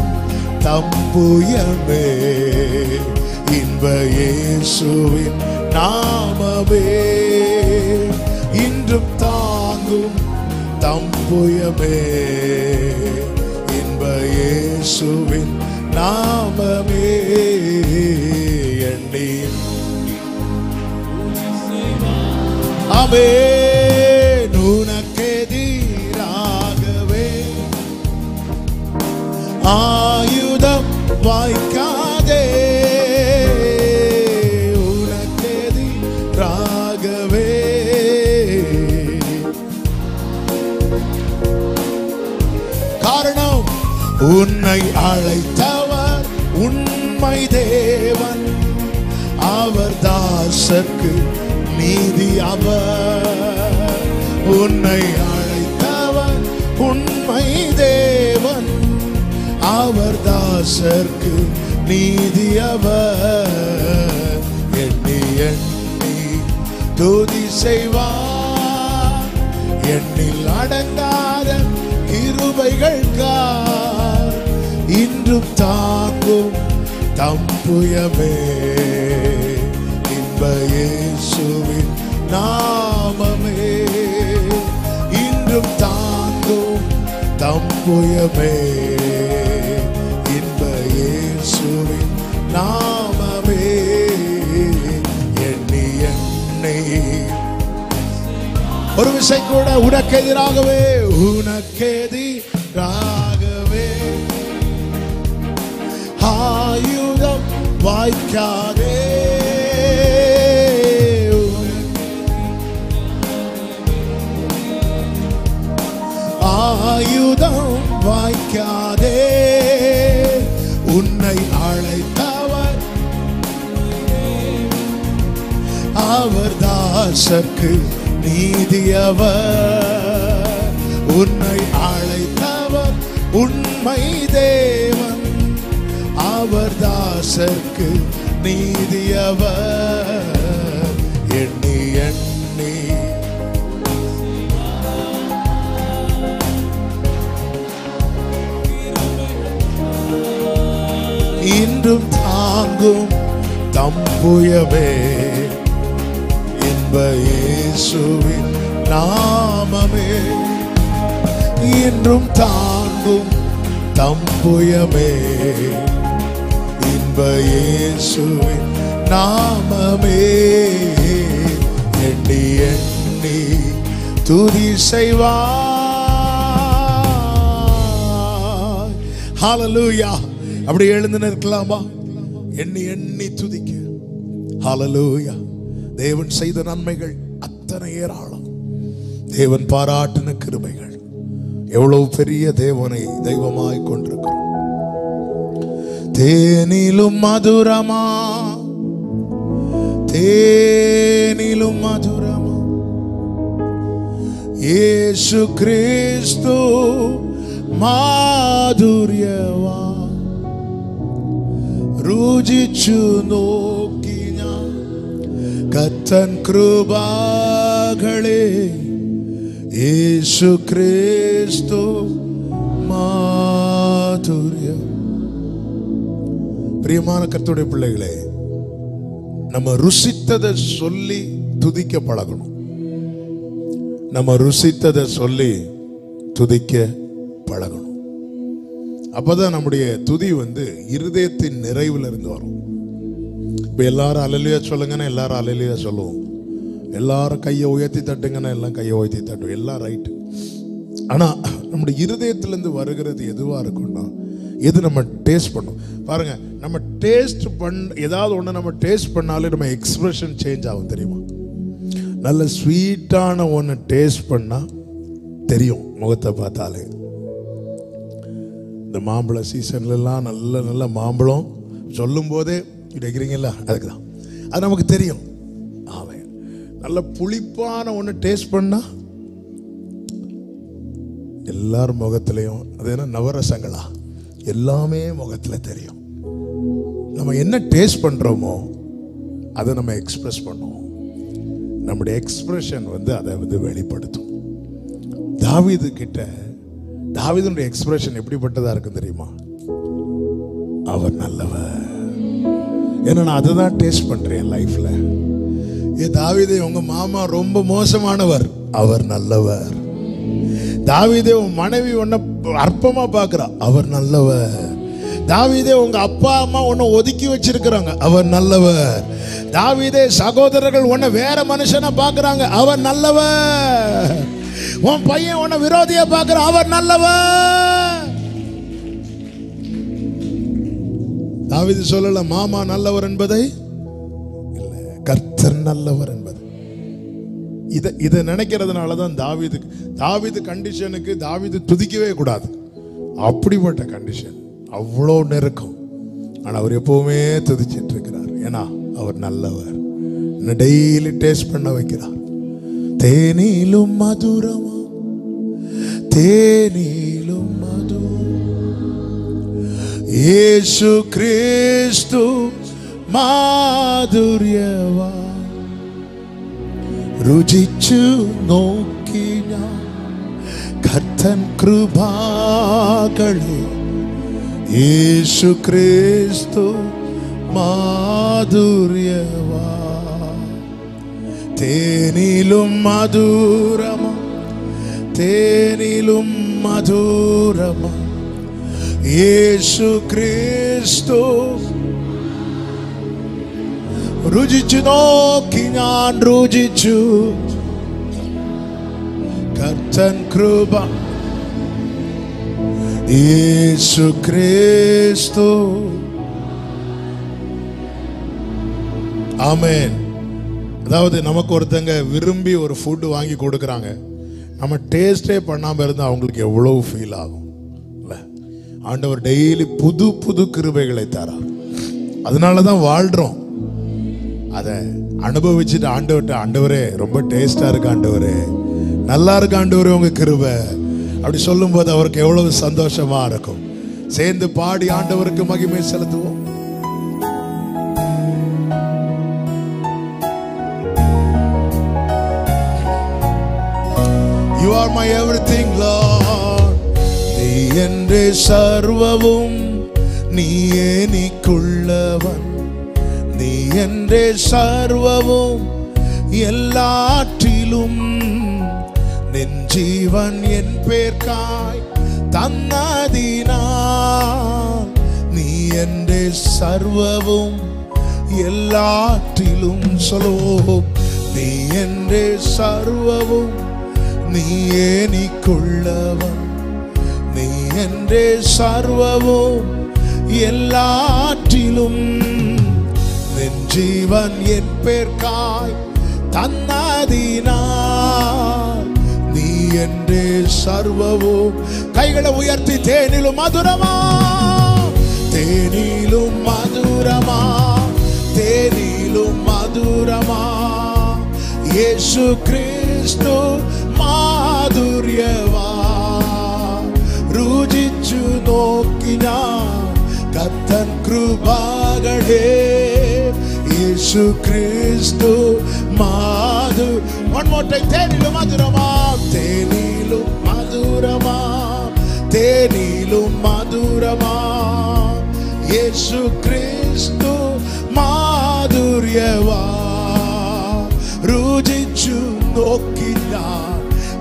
தம்புயமே. இன்ப இயேசுவின் நாமமே இன்றும் தாங்கும் தம்புயமே இன்ப இயேசுவின் நாமமே எண்ணி ஆமென் உனக்கெதிராகவே ஆயுதம் வாய்க்காதே உனக்கெதிராகவே காரணம் உன்னை அழைத்தவர் உண்மை தேவன் அவர் தாசர்க்கு நீதி அவர் உன்னை அழைத்தவர் உண்மை தேவன் அவர் தாசர்க்கு நீதி அவர் எண்ணி எண்ணி துதி செய்வார் எண்ணில் அடங்காத கிருபைகள் இன்றும் தாங்கும் தம்புயமே இன்ப இயேசுவின் நாமமே இன்றும் தாங்கும் தம்புயமே இன்ப இயேசுவின் நாமமே எண்ணி எண்ணி ஒரு விசை கூட உனக்கெதிராகவே உனக்கெதிராகவே ஆயுதம் வாய்க்காதே ஆயுதம் வாய்க்காதே உன்னை அழைத்தவர் அவர் தாசர்க்கு நீதியவர் உன்னை அழைத்தவர் உண்மை தேவன் அவர் தாசர்க்கு நீதியவர் எண்ணி எண்ணி இன்றும் தாங்கும் தம்புயமே இன்ப இயேசுவின் நாமமே இன்றும் தாங்கும் தம்புயமே இன்ப இயேசுவின் நாமமே எண்ணி எண்ணி துதி செய்வார் ஹல்லேலூயா அப்படி எழுந்து நிற்கலாமா எண்ணி எண்ணி துதிக்க ஹல்லேலூயா தேவன் செய்த நன்மைகள் அத்தனை ஏராளம் தேவன் பாராட்டின கிருபைகள் எவ்வளவு பெரிய தேவனை தெய்வமாய் கொண்டிருக்கிறோம் தேனிலும் மதுரமா தேனிலும் மதுரமா இயேசு கிறிஸ்து മാധുര്യവാ രുചിച്ചു നോക്കി ഞാൻ കത്തൻ കൃപകളെ യേശു ക്രിസ്തു മാധുര്യം. பிரியமான கர்த்தருடைய பிள்ளைகளே, நம்ம ருசித்ததை சொல்லி துதிக்க பழகணும். நம்ம ருசித்ததை சொல்லி துதிக்க பழகணும். அப்பதான் நம்முடைய துதி இருதயத்தின் நிறைவுல இருந்து வரும். இப்ப எல்லாரும் அல்லேலூயா சொல்லுங்கன்னா எல்லாரும் அல்லேலூயா சொல்லுவோம். எல்லாரும் கையை உயர்த்தி தட்டுங்கன்னா எல்லாம் கையை உயர்த்தி தட்டுவோம். எல்லாம் ரைட்டு. ஆனா நம்முடைய இருதயத்திலிருந்து வருகிறது எதுவா இருக்கும்னா, எது நம்ம டேஸ்ட் பண்ணோம் பாருங்க. நம்ம டேஸ்ட் ஏதாவது ஒன்று நம்ம டேஸ்ட் பண்ணாலே நம்ம எக்ஸ்பிரஷன் சேஞ்ச் ஆகும் தெரியுமா? நல்ல ஸ்வீட்டான ஒன்று டேஸ்ட் பண்ணா தெரியும் முகத்தை பார்த்தாலே. இந்த மாம்பழ சீசன்லாம் நல்ல நல்ல மாம்பழம் சொல்லும் போதே கிடைக்கிறீங்களா, அதுக்கு தான் அது நமக்கு தெரியும். ஆமாம், நல்ல புளிப்பான ஒன்று டேஸ்ட் பண்ணா எல்லாரும் முகத்திலையும் அது என்ன நவரசங்களா எல்லாமே முகத்தில் தெரியும். நம்ம என்ன டேஸ்ட் பண்ணுறோமோ அதை நம்ம எக்ஸ்பிரஸ் பண்ணுவோம். நம்முடைய எக்ஸ்பிரஷன் அதை வெளிப்படுத்தும். தாவீதுடைய எக்ஸ்பிரஷன் எப்படிப்பட்டதா இருக்கு தெரியுமா? அவர் நல்லவர். ஏன்னா நான் அதை தான் டேஸ்ட் பண்றேன் லைஃப்ல. தாவீதே, உங்க மாமா ரொம்ப மோசமானவர், அவர் நல்லவர். தாவீதே, உன் மனைவி உன்னை அற்பமா பார்க்கிறா, அவர் நல்லவர். தாவீதே, உங்க அப்பா அம்மா உன்னை ஒதுக்கி வச்சிருக்கிறாங்க, அவர் நல்லவர். தாவீதே, சகோதரர்கள் உன்னை வேற மனுஷனா பார்க்கறாங்க, அவர் நல்லவர். உன் பையன் உன்னை விரோதியா பார்க்கறான், அவர் நல்லவர். தாவீது சொல்லல மாமா நல்லவர் என்பதை, இல்ல, கர்த்தர் நல்லவர் என்பது. இதை நினைக்கிறதுனால தான் தாவீது கண்டிஷனுக்கு தாவீது துதிக்கவே கூடாது. அப்படிப்பட்ட கண்டிஷன், அவ்வளோ நெருக்கம். ஆனா அவர் எப்பவுமே துதிச்சிட்டு இருக்கிறார். ஏன்னா அவர் நல்லவர். டெய்லி டேஸ்ட் பண்ண வைக்கிறார். தேனிலும் மதுரமா, தேனிலும் மதுரம், இயேசு கிறிஸ்து മാധുര്യവാ രുചിച്ചു നോക്കി ഞാൻ കർത്തൻ കൃപാകളെ യേശു ക്രിസ്തു മാധുര്യവാ തേനിലും മധുരമാ തേനിലും മധുരമാ യേശു ക്രിസ്തു രുചിച്ചു നോക്കി ഞാൻ രുചിച്ചു കർത്തൻ കൃപ യേശു ക്രിസ്തു. ஆமென். அதாவது நமக்கு ஒருத்தங்க விரும்பி ஒரு ஃபுட் வாங்கி கொடுக்குறாங்க, நம்ம டேஸ்டே பண்ணாம இருந்தா அவங்களுக்கு எவ்வளவு ஃபீல் ஆகும் இல்ல? ஆண்டவர் டெய்லி புது புது கிருபைகளை தரார். அதனாலதான் வாழ்றோம். அதை அனுபவிச்சுட்டு ஆண்டவர்கிட்ட, ஆண்டவரே ரொம்ப டேஸ்டா இருக்கு, ஆண்டவரே நல்லா இருக்கு, ஆண்டவரே உங்க கிருபை அப்படி சொல்லும் போது அவருக்கு எவ்வளவு சந்தோஷமா இருக்கும். சேர்ந்து பாடி ஆண்டவருக்கு மகிமை செலுத்துவோம். You are my everything, Lord. நீ என்றே சர்வவும், நீயே நீக்குள்ளவன். நீ என்றே சர்வவும் எல்லாற்றிலும், நின் ஜீவன் என் பேர்க்காய் தன்னதினால். நீ என்றே சர்வவும் எல்லாற்றிலும் சொல்லுவோம். நீ என்றே சர்வவும், நீயே நீக்குள்ளவன். நீ என்றே சர்வவும் எல்லாற்றிலும், நின் ஜீவன் என் பேர்க்காய் தன்னதினால். நீ என்றே சர்வவும். கைகளை உயர்த்தி தேனிலும் மதுரமா, தேனிலும் மதுரமா, தேனிலும் மதுரமா இயேசு கிறிஸ்து മാധുര്യവാ. രുചിച്ചു നോക്കി ഞാൻ കർത്തൻ കൃപകളെ യേശു ക്രിസ്തു മാധു. One more time. തേനിലും മധുരമാ, തേനിലും മധുരമാ, തേനിലും മധുരമാ യേശു ക്രിസ്തു മാധുര്യവാ. രുചിച്ചു നോക്കി ഞാൻ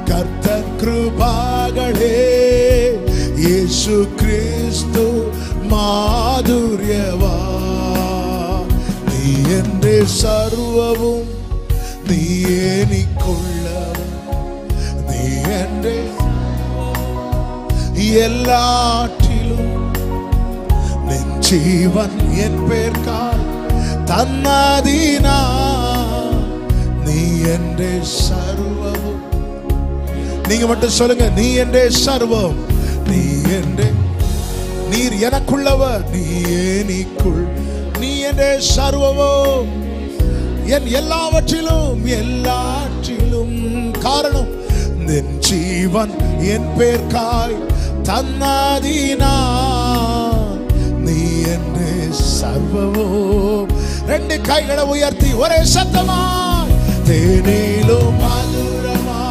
കർത്തൻ കൃപകളെ യേശു ക്രിസ്തു മാധുര്യവാ. നീ എൻ്റെ സർവവും, നീ എനിക്കുള്ളവൻ. നീ എൻ്റെ എല്ലാറ്റിലും, നിൻ ജീവൻ എൻ പേർക്കായി തന്നതിനാൽ. நீ என்றே சர்வம். நீங்க மட்டும் சொல்லுங்க, நீ என்றே சர்வம். நீ என்றே, நீர் எனக்குள்ளவர். நீயே நீக்குள், நீ என்றே சர்வம். என் எல்லாவற்றிலும் எல்லாற்றிலும். காரணம், நின் ஜீவன் என் பேர்க்காய் தன்னதினால். நீ என்றே சர்வம். ரெண்டு கைகளை உயர்த்தி ஒரே சத்தமா, தேனிலும் மதுரமா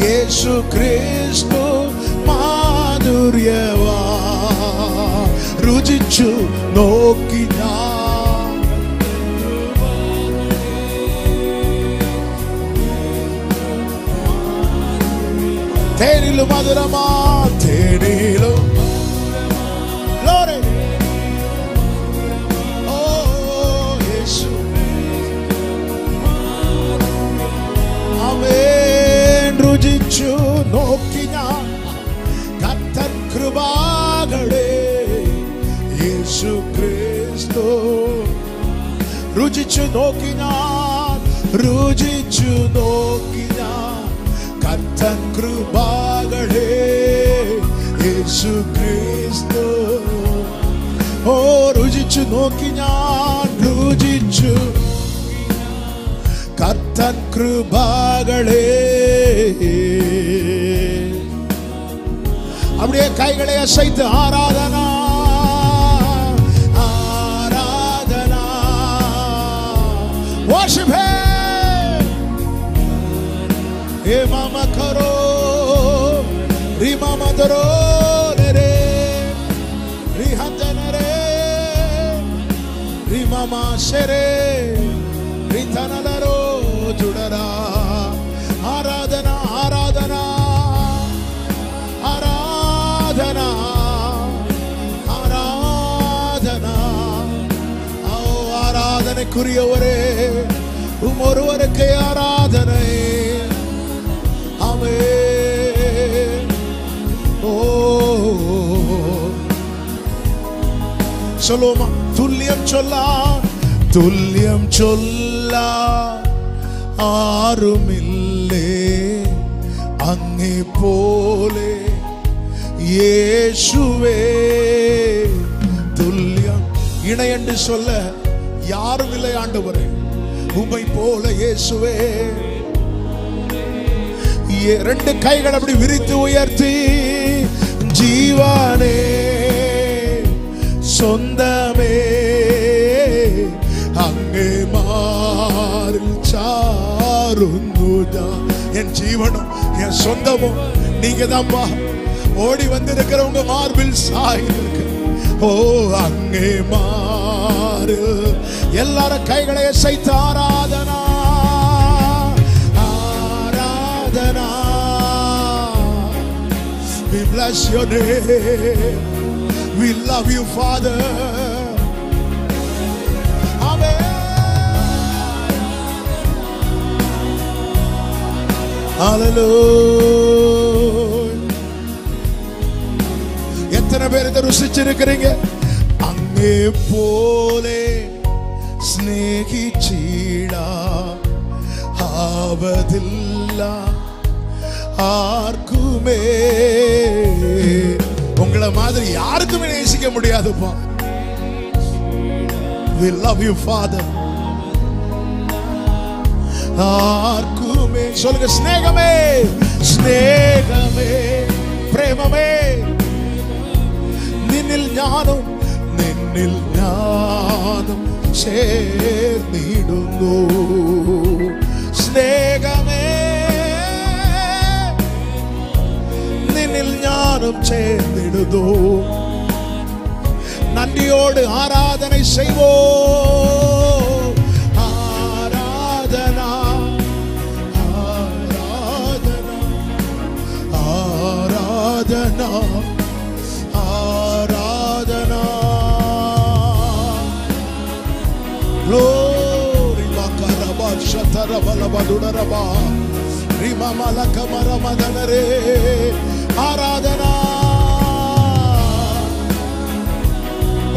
യേശു ക്രിസ്തു മാധുര്യവാ. രുചിച്ചു നോക്കി ഞാൻ தேனிலும் மதுரமா, தேனிலும் glory. Oh இயேசு ആമേൻ. രുചിച്ചു നോക്കി ഞാൻ കർത്തൻ കൃപകളെ യേശു ക്രിസ്തു. രുചിച്ചു നോക്കി ഞാൻ, രുചിച്ചു നോക്കി ഞാൻ കർത്തൻ കൃപകളെ യേശു ക്രിസ്തു. ഓ രുചിച്ചു നോക്കി ഞാൻ, രുചിച്ചു கர்த்தன் கிருபைகளே. அப்படியே கைகளை அசைத்து ஆராதனா ஆராதனா worship him. ஏ மாமா கரோ ரி மாமா தரோ ரே ரி ஹந்தனரே ரி மாமா ஷரே ரி தனலரோ जुड़रा. आराधना आराधना आराधना आराधना. आओ ஆராதனைக்குரியவரே, ஒருவருக்கே ஆராதனை. ஆமென். ஓ சொல்லுமா, துல்லியம் சொல்லா, துல்லியம் சொல்லா ആരുമില്ലേ അങ്ങേ പോലെ യേശുവേ. തുല്യം இணையென்று சொல்ல யாரும் இல்லை ஆண்டவரே, உம்மை போல இயேசுவே. ரெண்டு கைகள் அப்படி விரித்து உயர்த்தி, ஜீவானே சொந்தமே അങ്ങേ മാറിൽ ചാരുന്നു. என் ஜீவனும் என் சொந்தமும் நீங்க தான்ப்பா. ஓடி வந்திருக்கிறவங்க மார்பில் சாய்ந்திருக்கு. ஓ அங்கே மாறு. எல்லாரும் கைகளை அசைத்து Aradhana Aradhana. We bless your name. We love you, Father. எத்தனை பேர் இதை ருசிச்சிருக்கிறீங்க? അങ്ങേ പോലെ സ്നേഹിച്ചിടാ ആവതില്ല ആർക്കുமே. உங்களை மாதிரி யாருக்குமே நேசிக்க முடியாதுப்பா. We love you, Father. ஆர்க்குமே சொல்லுங்க, ஸ்நேகமே ஸ்நேகமே பிரேமமே. നിന്നിൽ ഞാനും ചേർന്നിടുന്നു. സ്നേഹമേ നിന്നിൽ ഞാനും ചേർന്നിടുന്നു. நன்றியோடு ஆராதனை செய்வோம். Aradhana Aradhana Aradhana Aradhana. Glory makaraba shataraba duraba rima malaka maramadare. Aradhana.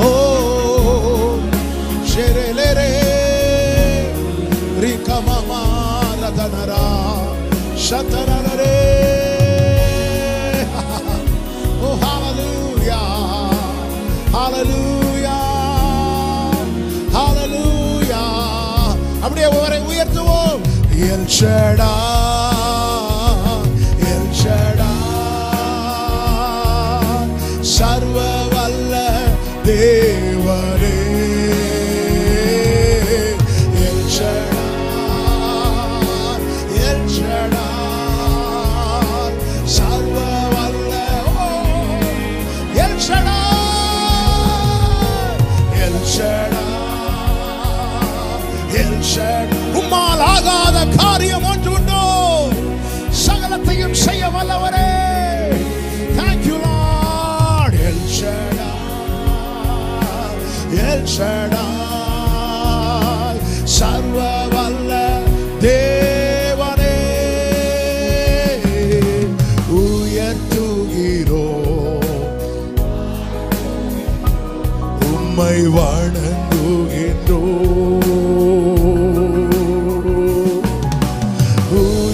Oh sherelere rika mama radanara shatarare. Oh hallelujah hallelujah hallelujah. அப்படியே ஒவ்வொரு உயர்த்துவோம். El Shaddai El Shaddai சர்வ வல்ல தேவரே. El Shaddai El Shaddai சர்வ வல்ல. El Shaddai El Shaddai El Shaddai. உம்மால் ஆகாத காரியம் ஒன்று உண்டோ?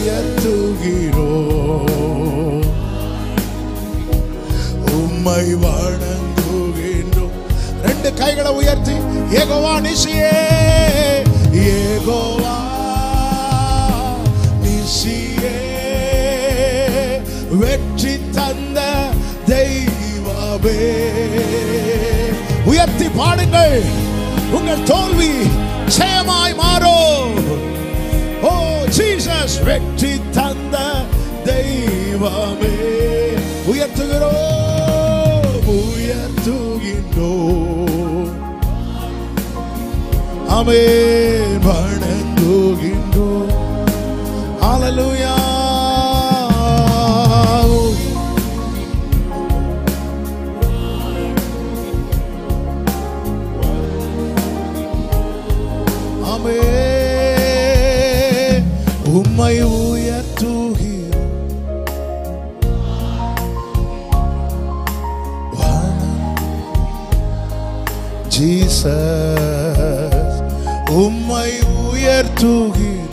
உயர்த்துகிறோம், உம்மை வணங்குகின்றோம். ரெண்டு கைகளை உயர்த்தி யெகோவா நிசியே, யெகோவா நிசியே, வெற்றி தந்த தெய்வமே. உயர்த்தி பாடுங்கள், உங்கள் தோல்வி ஜெயமாய் மாறும். ஓ ஜீசஸ், வெற்றி தந்த தெய்வமே. உயர்த்துகிறோம், உயர்த்துகின்றோம், ஆமென், வணங்குகின்றோம். ஹல்லேலூயா. ஆமென், உம்மை உயர்த்துகிறோம், ஜீசஸ், உம்மை உயர்த்துகிறோம்,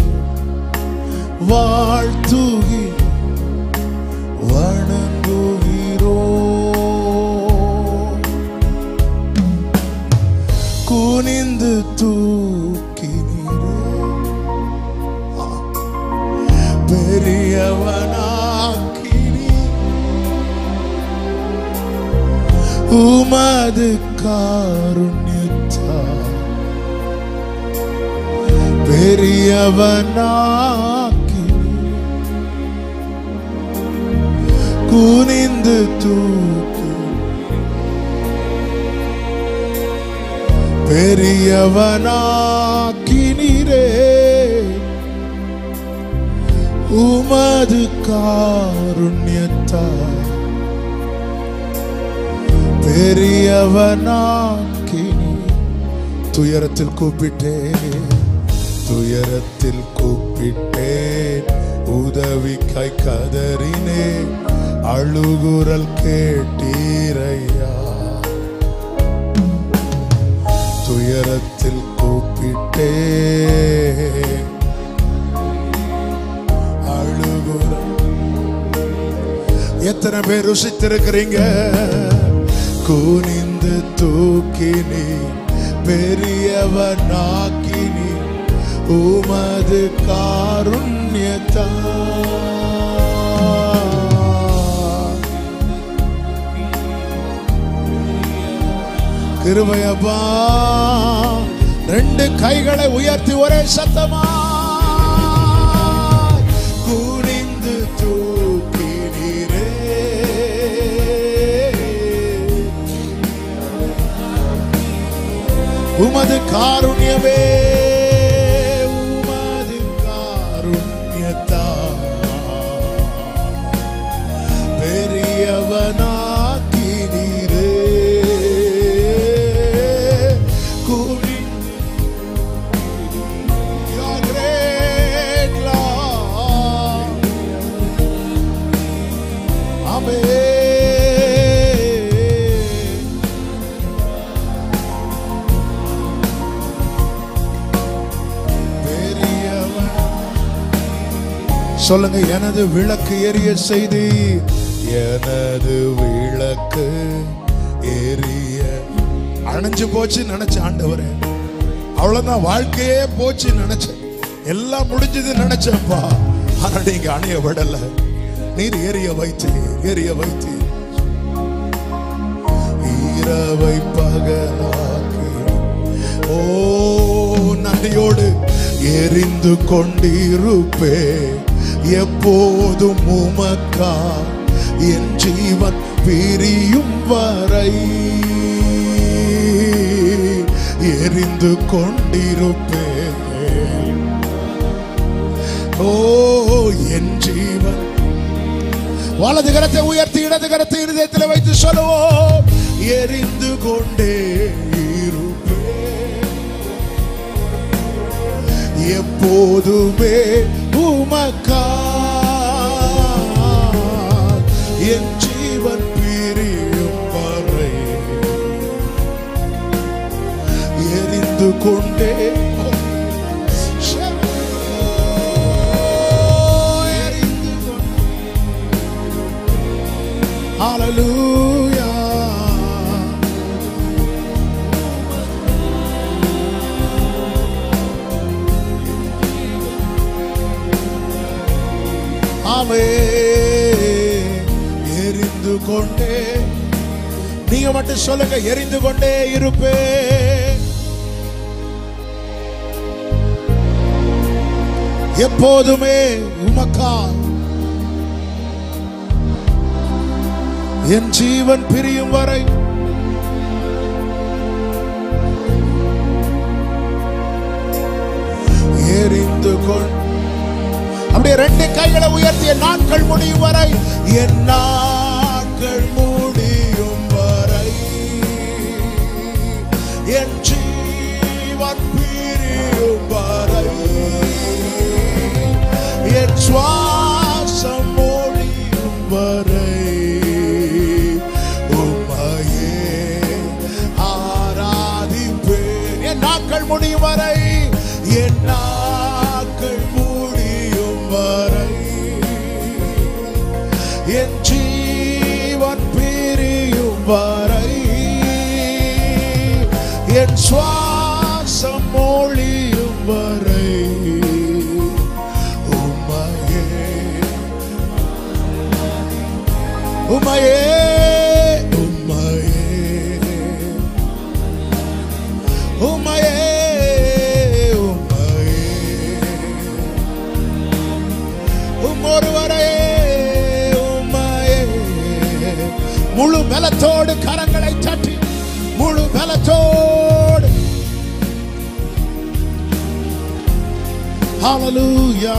வாழ்த்துகிறோம், வணங்குகிறோம். குனிந்து தூக்கினீரே, பெரியவனாக்கினீர், உமது காருண்யத்தால் பெரியவனாக்கினீர். குனிந்து தூக்கி பெரியவனாக்கினீரே, உமது காருண்யத்தால் பெரியவனாக்கினீர். துயரத்தில் கூப்பிட்டேன், துயரத்தில் கூப்பிட்டேன், உதவிக்காய் கதறினேன், அழுகுரல் கேட்டீரையா. துயரத்தில் கூப்பிட்டேன், அழுகுரல். எத்தனை பேர் ருசித்திருக்கிறீங்க? குனிந்து தூக்கினி, பெரியவனாக்கினி, உமது காருண்யத்தால். கிருபையப்பா. ரெண்டு கைகளை உயர்த்தி ஒரே சத்தமா குனிந்து தூக்கினீரே, உமது காருண்யமே, உமது காருண்யத்தால் பெரியவனாக்கினீரே. சொல்லுங்க, எனது விளக்கு எரிய செய்தி, எனது விளக்கு எரிய. அணைஞ்சு போச்சு நினைச்ச ஆண்டவரே, அவ்வளவுதான், வாழ்க்கையே போச்சு நினைச்சேன், எல்லாம் முடிஞ்சது நினைச்சப்பா. ஆனா நீங்க அணைய விடல, நீர் எரிய வைத்தீர், எரிய வைத்தீர். இரவை பகலாக்கி, ஓ நன்றியோடு எரிந்து கொண்டிருப்பே, எப்போதும் உமக்கா என் ஜீவன் பிரியும் வரை எரிந்து கொண்டிருப்பே. ஓ என் ஜீவன். வலது கரத்தை உயர்த்தி இடது கரத்தை இருதயத்தில் வைத்து சொல்லுவோம், எரிந்து கொண்டே இருப்பே, எப்போதுமே உமக்கா என் ஜீவன் பிரியும் வரை எரிந்து கொண்டே. ஹalleluya. ஆமென். எரிந்து கொண்டே, நீங்க மட்டும் சொல்லுங்க, எரிந்து கொண்டே இருப்பேன். எப்போதுமே உமக்கா என் ஜீவன் பிரியும் வரை எரிந்து கொள். அப்படியே ரெண்டு கைகளை உயர்த்திய நாட்கள் முடியும் வரை, என் நாட்கள் முடியும் வரை என் ஜீவன் பிரியும் வரை என் சுவாசம் முடியும் வரை உம்மையே ஆராதிப்பேன். என் நாட்கள் முடியும் வரை, என் நாட்கள் முடியும் வரை என் ஜீவன் பிரியும் வரை என் சுவாசம் மொழியும் வரை உம்மையே உம்மையே உம்மையே உம்மையே உம்மொருவரே உம்மையே. முழு பலத்தோடு கரங்களை தட்டி, முழு பலத்தோடு ஹalleluya.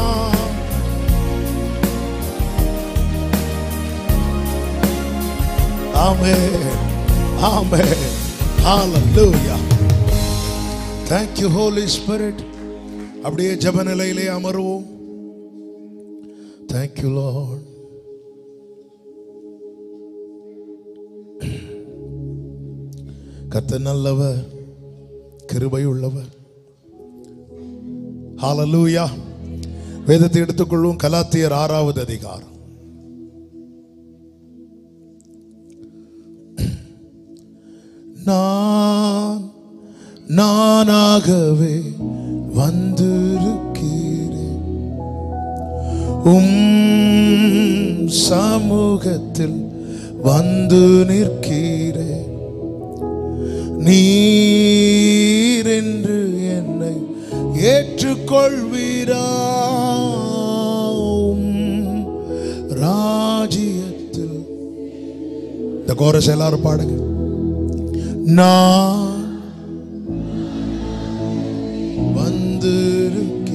Amen. Amen. Hallelujah. Thank you Holy Spirit. அப்படியே ஜெப நிலையிலே அமருவோம். Thank you Lord. கர்த்தர் நல்லவர், கிருபை உள்ளவர். Hallelujah. வேதத்தை எடுத்துக்கொள்வோம். கலாத்தியர் 6வது அதிகாரம். நானாகவே வந்திருக்கிறேன், சமூகத்தில் வந்து நிற்கிறேன். நீர் என்று என்னை ஏற்றுக்கொள்வீரா? ராஜ்யத்தில். இந்த கோரஸ் எல்லாரும் பாடுங்க. நான் வந்திருக்கிறேன்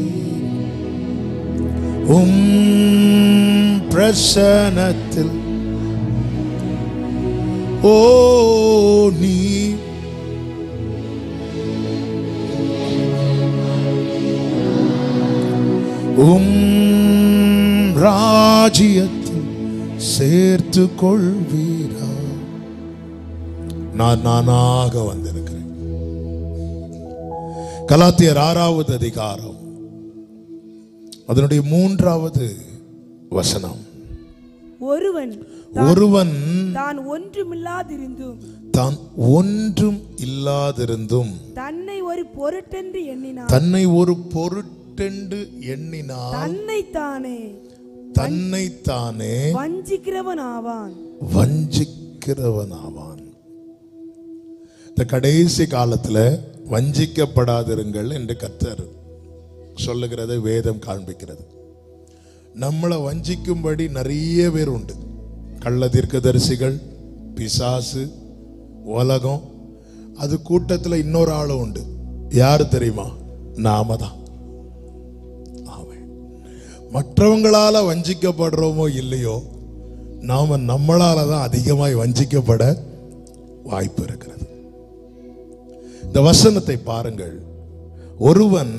பிரசன்னத்தில். ஓ நீ ராஜ்யத்தில் சேர்த்து கொள்வீரா? நானாக வந்திருக்கிறேன். கலாத்தியர் 6வது அதிகாரம் அதனுடைய 3வது வசனம். ஒருவன் தான் ஒன்றுமில்லாதிருந்தும் தன்னை ஒரு பொருட்டென்று எண்ணினான் தன்னைத்தானே வஞ்சிக்கிறவனாவான். இந்த கடைசி காலத்துல வஞ்சிக்கப்படாதிருங்கள் என்று கர்த்தர் சொல்லுகிறது வேதம் காண்பிக்கிறது. நம்மளை வஞ்சிக்கும்படி நிறைய பேர் உண்டு. கள்ள தீர்க்கதரிசிகள், பிசாசு, உலகம். அது கூட்டத்தில் இன்னொரு ஆளும் உண்டு. யாரு தெரியுமா? நாம தான். மற்றவங்களால வஞ்சிக்கப்படுறோமோ இல்லையோ, நாம நம்மளால தான் அதிகமாய் வஞ்சிக்கப்பட வாய்ப்பு இருக்கிறது. இந்த வசனத்தை பாருங்கள். ஒருவன்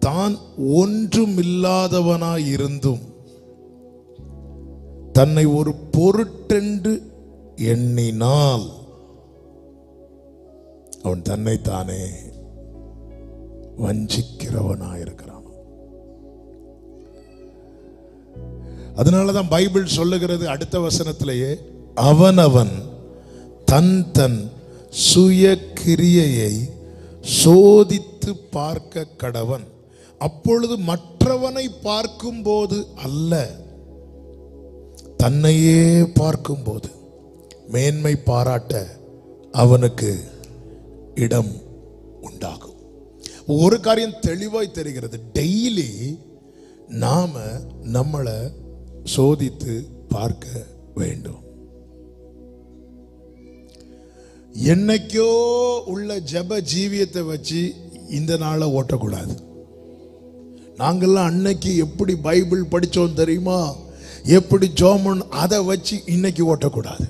தான் ஒன்றுமில்லாதவனாய் இருந்தும் தன்னை ஒரு பொருட்டென்று எண்ணினால் அவன் தன்னைத்தானே வஞ்சிக்கிறவனாயிருக்கிறான். அதனாலதான் பைபிள் சொல்லுகிறது அடுத்த வசனத்திலேயே, அவனவன் தன் தன் சுய கிரியையை சோதித்து பார்க்க கடவன், அப்பொழுது மற்றவனை பார்க்கும்போது அல்ல, தன்னையே பார்க்கும்போது மேன்மை பாராட்ட அவனுக்கு இடம் உண்டாகும். ஒரு காரியம் தெளிவாய் தெரிகிறது, டெய்லி நாம நம்மளை சோதித்து பார்க்க வேண்டும். என்னைக்கோ உள்ள ஜெப ஜீவியத்தை வச்சு இந்த நாளை ஓட்டக்கூடாது. நாங்கெல்லாம் அன்னைக்கு எப்படி பைபிள் படிச்சோம் தெரியுமா, எப்படி ஜோமன், அதை வச்சு இன்னைக்கு ஓட்டக்கூடாது.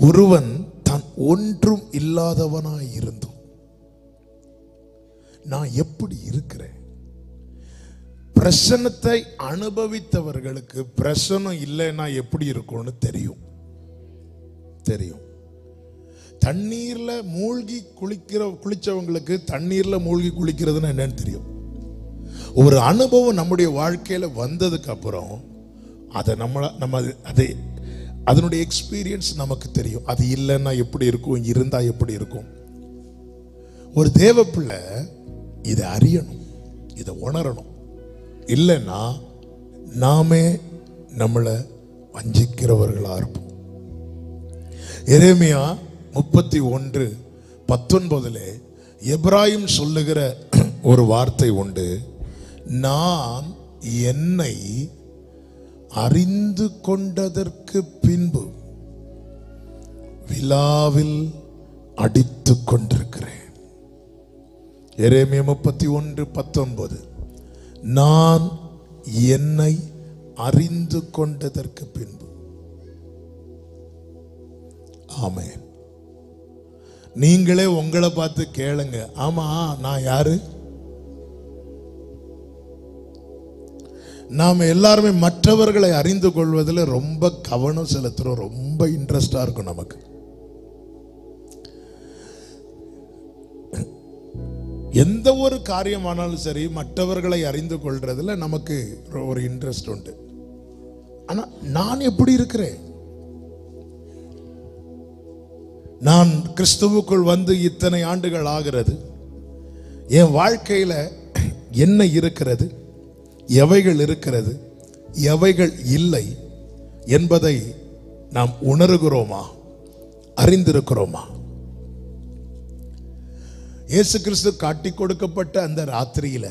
ஒருவன் தான் ஒன்றும் இல்லாதவனாய் இருந்தும் நான் எப்படி இருக்கிறேன். பிரசன்னத்தை அனுபவித்தவர்களுக்கு பிரசன்னம் இல்லைன்னா எப்படி இருக்கும்னு தெரியும். தண்ணீர்ல மூழ்கி குளிச்சவங்களுக்கு தண்ணீர்ல மூழ்கி குளிக்கிறதுன்னு என்னன்னு தெரியும். ஒரு அனுபவம் நம்முடைய வாழ்க்கையில வந்ததுக்கு அப்புறம் அதை அதனுடைய எக்ஸ்பீரியன்ஸ் நமக்கு தெரியும். அது இல்லைன்னா எப்படி இருக்கும், இருந்தா எப்படி இருக்கும். ஒரு தேவ பிள்ளை இதை அறியணும், இதை உணரணும். இல்லைன்னா நாமே நம்மளை வஞ்சிக்கிறவர்களா இருப்போம். எரேமியா 31:19 எப்ராயிம் சொல்லுகிற ஒரு வார்த்தை உண்டு, நான் என்னை அறிந்து கொண்டதற்கு பின்பு விழாவில் அடித்துக் கொண்டிருக்கிறேன். எரேமியா 31:19 நான் என்னை அறிந்து கொண்டதற்கு பின்பு. ஆமென். நீங்களே உங்களை பார்த்து கேளுங்க, ஆமா நான் யாரு? நாம எல்லாருமே மற்றவர்களை அறிந்து கொள்வதில் ரொம்ப கவனம் செலுத்துறோம், ரொம்ப இன்ட்ரெஸ்டா இருக்கும் நமக்கு. எந்த ஒரு காரியமானாலும் சரி, மற்றவர்களை அறிந்து கொள்றதுல நமக்கு ஒரு இன்ட்ரெஸ்ட் உண்டு. ஆனா நான் எப்படி இருக்கிறேன்? நான் கிறிஸ்துவுக்குள் வந்து இத்தனை ஆண்டுகள் ஆகிறது, என் வாழ்க்கையில என்ன இருக்கிறது, எவைகள் இருக்கிறது, எவைகள் இல்லை என்பதை நாம் உணர்கிறோமா, அறிந்திருக்கிறோமா? இயேசு கிறிஸ்து காட்டி கொடுக்கப்பட்ட அந்த ராத்திரியில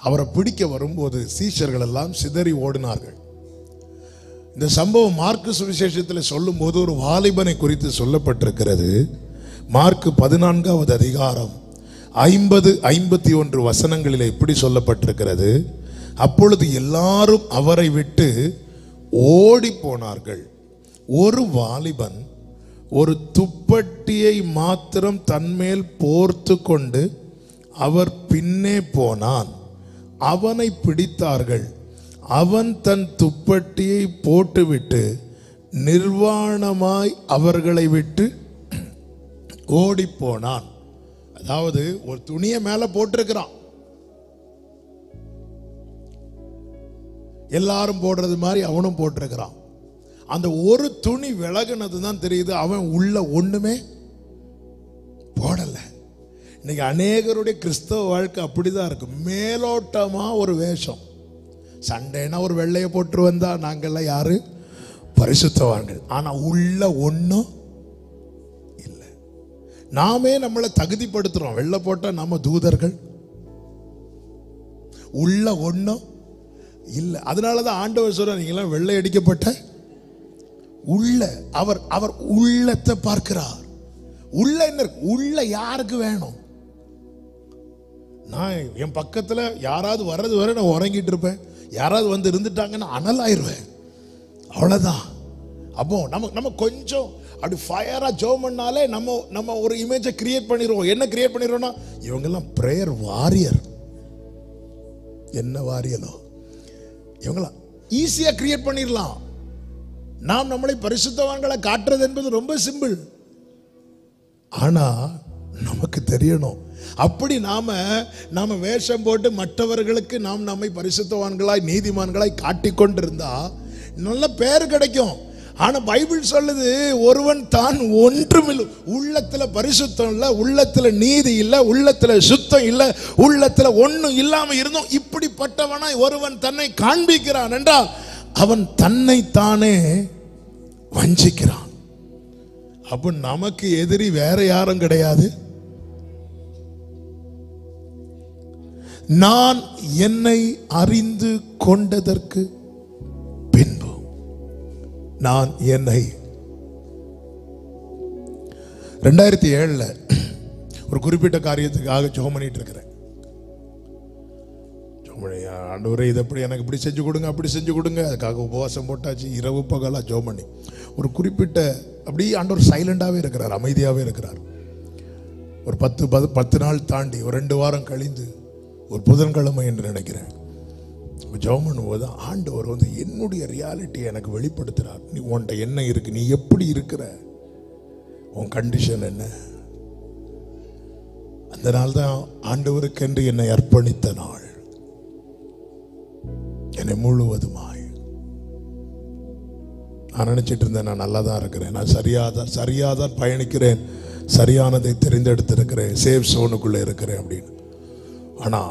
அவரை பிடிக்க வரும்போது சீஷர்கள் எல்லாம் சிதறி ஓடினார்கள். இந்த சம்பவம் மார்க்கு சுவிசேஷத்தில் சொல்லும் போது ஒரு வாலிபனை குறித்து சொல்லப்பட்டிருக்கிறது. மார்க்கு 14வது அதிகாரம் 50-51 வசனங்களில் இப்படி சொல்லப்பட்டிருக்கிறது, அப்பொழுது எல்லாரும் அவரை விட்டு ஓடி போனார்கள். ஒரு வாலிபன் ஒரு துப்பட்டியை மாத்திரம் தன்மேல் போர்த்து கொண்டு அவர் பின்னே போனான். அவனை பிடித்தார்கள். அவன் தன் துப்பட்டியை போட்டுவிட்டு நிர்வாணமாய் அவர்களை விட்டு ஓடி போனான். அதாவது ஒரு துணியை மேல போட்டிருக்கிறான், எல்லாரும் போடுறது மாதிரி அவனும் போட்டிருக்கிறான். அந்த ஒரு துணி விலகுனது தான் தெரியுது, அவன் உள்ள ஒண்ணுமே போடல. இன்னைக்கு அநேகருடைய கிறிஸ்தவ வாழ்க்கை அப்படிதான் இருக்கு. மேலோட்டமா ஒரு வேஷம், சண்டேனா ஒரு வெள்ளையை போட்டு வந்தா நாங்கெல்லாம் யாரு பரிசுத்தவான்கள், ஆனா உள்ள ஒண்ணும் இல்லை. நாமே நம்மளை தகுதிப்படுத்துறோம், வெள்ளை போட்டா நாம தூதர்கள், உள்ள ஒண்ணும் இல்லை. அதனாலதான் ஆண்டவர் சொல்ற, நீங்களாம் வெள்ளை அடிக்கப்பட்ட உள்ள. அவர் அவர் உள்ளத்தை பார்க்கிறார். உள்ள என்ன இருக்கு? உள்ள யாருக்கு வேணும்? நான் என் பக்கத்துல யாராவது வர்றது வரை நான் உறங்கிட்டு இருப்பேன், யாராவது வந்து இருந்துட்டாங்கன்னா அனலாயிருவேன், அவ்வளவுதான். அப்போ நம்ம கொஞ்சம் அப்படி ஃபயரா ஜெபம் பண்ணாலே நம்ம ஒரு இமேஜை கிரியேட் பண்ணிடுவோம். என்ன கிரியேட் பண்ணிடுவோம்னா, இவங்கெல்லாம் பிரேயர் வாரியர். என்ன வாரியலோ இவங்களாம் ஈஸியா கிரியேட் பண்ணிடலாம். நாம் நம்மளை பரிசுத்தவான்களை காட்டுறது என்பது ரொம்ப சிம்பிள். ஆனா நமக்கு தெரியணும். அப்படி நாம வேஷம் போட்டு மற்றவர்களுக்கு நாம் நம்மை பரிசுத்தவான்களாய் நீதிமான்களாய் காட்டிக்கொண்டிருந்தா நல்ல பேர் கிடைக்கும். ஆனா பைபிள் சொல்லுது, ஒருவன் தான் ஒன்றுமில்லை, உள்ளத்துல பரிசுத்தம் இல்ல, உள்ளத்துல நீதி இல்ல, உள்ளத்துல சுத்தம் இல்ல, உள்ளத்துல ஒண்ணும் இல்லாம இருந்தோம் இப்படிப்பட்டவனாய் ஒருவன் தன்னை காண்பிக்கிறான் என்றால் அவன் தன்னை தானே வஞ்சிக்கிறான். அப்ப நமக்கு எதிரி வேற யாரும் கிடையாது. நான் என்னை அறிந்து கொண்டதற்கு பின்பு நான் என்னை 2007 ஒரு குறிப்பிட்ட காரியத்துக்காக ஜெபம் பண்ணிட்டு இருக்கிறேன். ஆண்டவரே இது எப்படி எனக்கு இப்படி செஞ்சு கொடுங்க அப்படி செஞ்சு கொடுங்க, அதுக்காக உபவாசம் போட்டாச்சு, இரவு பகலா ஜெபம் பண்ணி ஒரு குறிப்பிட்ட அப்படியே ஆண்டவர் சைலண்டாகவே இருக்கிறார், அமைதியாகவே இருக்கிறார். ஒரு 10 நாள் தாண்டி ஒரு 2 வாரம் கழிந்து ஒரு புதன்கிழமை என்று நினைக்கிறேன் ஜெபம் பண்ணும்போது ஆண்டவர் வந்து என்னுடைய ரியாலிட்டியை எனக்கு வெளிப்படுத்துகிறார். நீ உன்கிட்ட என்ன இருக்கு, நீ எப்படி இருக்கிற, உன் கண்டிஷன் என்ன. அந்த நாள் தான் ஆண்டவருக்கென்று என்னை அர்ப்பணித்த நாள். என்னை முழுவதுமாய் நான் நினைச்சிட்டு இருந்தேன், நான் நல்லா தான் இருக்கிறேன், நான் சரியாதான் பயணிக்கிறேன், சரியானதை தெரிந்தெடுத்திருக்கிறேன், சேஃப் சோனுக்குள்ளே இருக்கிறேன் அப்படின்னு. ஆனா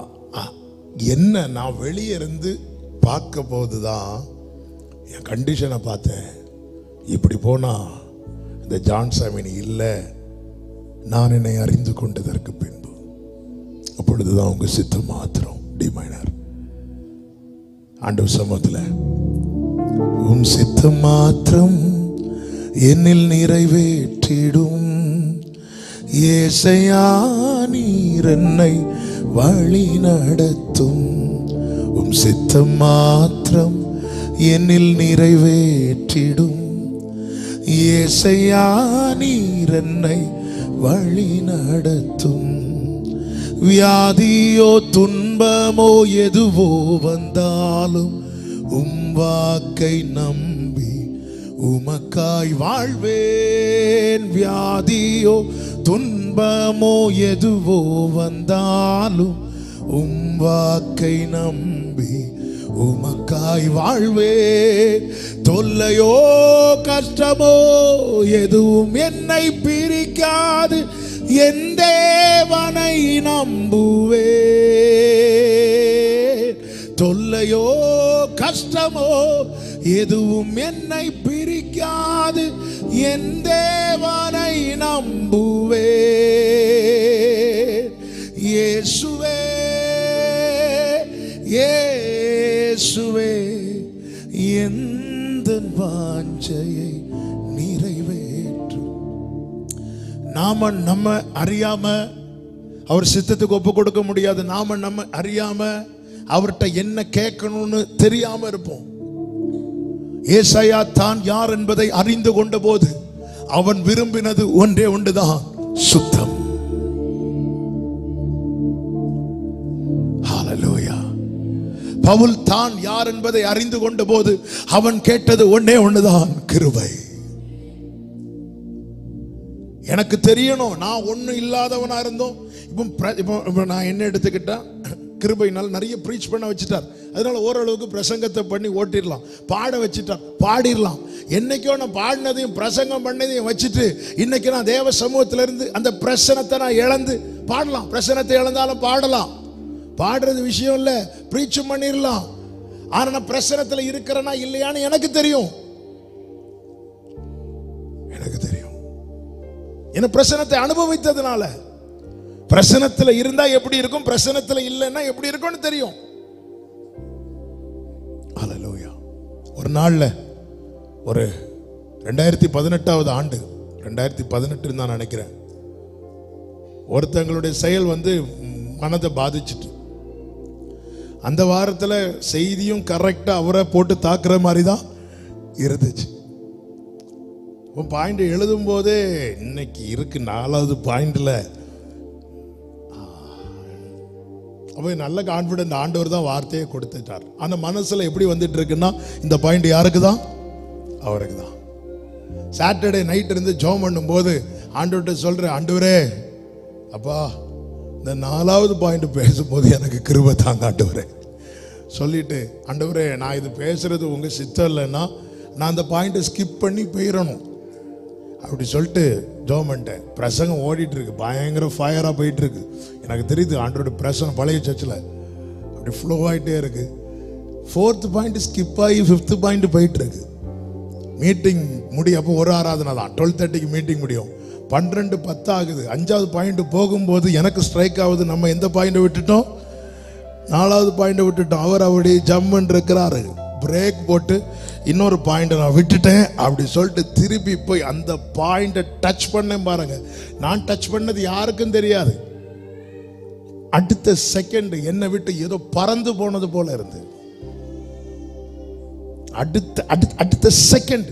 என்ன நான் வெளியே இருந்து பார்க்க போதுதான் என் கண்டிஷனை பார்த்தேன். இப்படி போனா இந்த ஜான்சாமினி இல்லை, நான் என்னை அறிந்து கொண்டதற்கு பின்பு. அப்பொழுதுதான் உங்க சித்தம் மாத்திரம் டி மைனர் ஆண்டவர் சமூகத்தில் உன் சித்தம் மாத்திரம் என்னில் நிறைவேற்றிடும் ஏசையா, நீர் என்னை வழி நடத்தும். உம் சித்தம் மாத்திரம் என்னில் நிறைவேற்றிடும் ஏசையா, நீர் என்னை வழி நடத்தும். வியாதியோ துன்பமோ எதுவோ வந்தாலும் உம் வாக்கை நம்பி உமக்காய் வாழ்வேன். வியாதியோ துன்பமோ எதுவோ வந்தாலும் உம் வாக்கை நம்பி உமக்காய் வாழ்வேன். தொல்லையோ கஷ்டமோ எதுவும் என்னை பிரிக்காது, என் தேவனை நம்புவேன். தொல்லையோ கஷ்டமோ எதுவும் என்னை பிரிக்காது, என் தேவனை நம்புவேன். இயேசுவே இயேசுவே எந்தன் வாஞ்சையை நிறைவேற்றும். நம்ம அறியாம அவர் சித்தத்துக்கு ஒப்பு கொடுக்க முடியாது. நம்ம அறியாம அவர்கிட்ட என்ன கேட்கணும்னு தெரியாம இருப்போம். ஏசாயா தான் யார் என்பதை அறிந்து கொண்ட போது அவன் விரும்பினது ஒன்றே ஒன்றுதான், சுத்தம். ஹல்லேலூயா. பவுல் தான் யார் என்பதை அறிந்து கொண்ட போது அவன் கேட்டது ஒன்னே ஒண்ணுதான், கிருபை. எனக்கு தெரியணும் நான் ஒன்னும் இல்லாதவனா இருந்தோம். இப்போ நான் என்ன எடுத்துக்கிட்டா, கிருபையினால் நிறைய ப்ரீச் பண்ண வச்சுட்டார். அதனால ஓரளவுக்கு பிரசங்கத்தை பண்ணி ஓட்டிடலாம். பாட வச்சுட்டார், பாடிடலாம். என்னைக்கோ நான் பாடினதையும் பிரசங்கம் பண்ணதையும் வச்சுட்டு இன்னைக்கு நான் தேவ சமூகத்திலிருந்து அந்த பிரசனத்தை நான் இழந்து பாடலாம். பிரசனத்தை இழந்தாலும் பாடலாம். பாடுறது விஷயம் இல்லை, ப்ரீச்சும் பண்ணிடலாம். ஆனா நான் பிரசனத்தில் இருக்கிறேன்னா இல்லையான்னு எனக்கு தெரியும். எனக்கு தெரியும். என்ன பிரசனத்தை அனுபவித்ததுனால. பிரசனத்தில் இருந்தா எப்படி இருக்கும், பிரசனத்தில் இல்லைன்னா எப்படி இருக்கும்னு தெரியும். ஹல்லேலூயா. ஒரு நாள்ல ஒரு 2018 ஆண்டு 2018 தான் நினைக்கிறேன், ஒருத்தங்களுடைய செயல் மனதை பாதிச்சுட்டு அந்த வாரத்தில் செய்தியும் கரெக்டா அவரை போட்டு தாக்குற மாதிரி தான் இருந்துச்சு. பாயிண்ட் எழுதும் போதே இன்னைக்கு இருக்கு 4வது பாயிண்ட்ல. அப்போ நல்ல கான்ஃபிடென்ட், ஆண்டவர் தான் வார்த்தையை கொடுத்துட்டார். அந்த மனசுல எப்படி வந்துட்டு இருக்குன்னா, இந்த பாயிண்ட் யாருக்கு தான், அவருக்கு தான். சாட்டர்டே நைட் இருந்து ஜெபம் பண்ணும்போது ஆண்டவர்கிட்ட சொல்றேன், ஆண்டவரே அப்பா இந்த 4வது பாயிண்ட் பேசும்போது எனக்கு கிருபை தாங்க ஆண்டவரே சொல்லிட்டு, ஆண்டவரே நான் இது பேசுறது உங்க சித்தம் இல்லைன்னா நான் அந்த பாயிண்ட்டை ஸ்கிப் பண்ணி போயிடணும் அப்படி சொல்லிட்டு ஜெபம் பண்ணிட்டேன். பிரசங்கம் ஓடிட்டு இருக்கு, பயங்கர ஃபயராக போயிட்டு இருக்கு. எனக்கு தெரியுது ஆண்டவருடைய பிரசங்கம் பழைய சர்ச்சில் அப்படி ஃப்ளோ ஆகிட்டே இருக்கு. 4th பாயிண்ட் ஸ்கிப் ஆகி 5th பாயிண்ட் போயிட்டு இருக்கு. மீட்டிங் முடியும், அப்போ ஒரு ஆராதனை தான், 12:30க்கு மீட்டிங் முடியும். 12:10 ஆகுது. 5வது பாயிண்ட் போகும்போது எனக்கு ஸ்ட்ரைக் ஆகுது, நம்ம எந்த பாயிண்டை விட்டுட்டோம்? 4வது பாயிண்டை விட்டுட்டோம். அவர் அப்படி ஜம்முன்னு இருக்கிறாரு. பிரேக் போட்டு இன்னொரு பாயிண்டை நான் விட்டுட்டேன் அப்படி சொல்லிட்டு திருப்பி போய் அந்த பாயிண்டை டச் பண்ணேன் பாருங்க. நான் டச் பண்ணது யாருக்கும் தெரியாது. அடுத்த செகண்ட் என்னை விட்டு ஏதோ பறந்து போனது போல இருந்து, அடுத்த செகண்ட்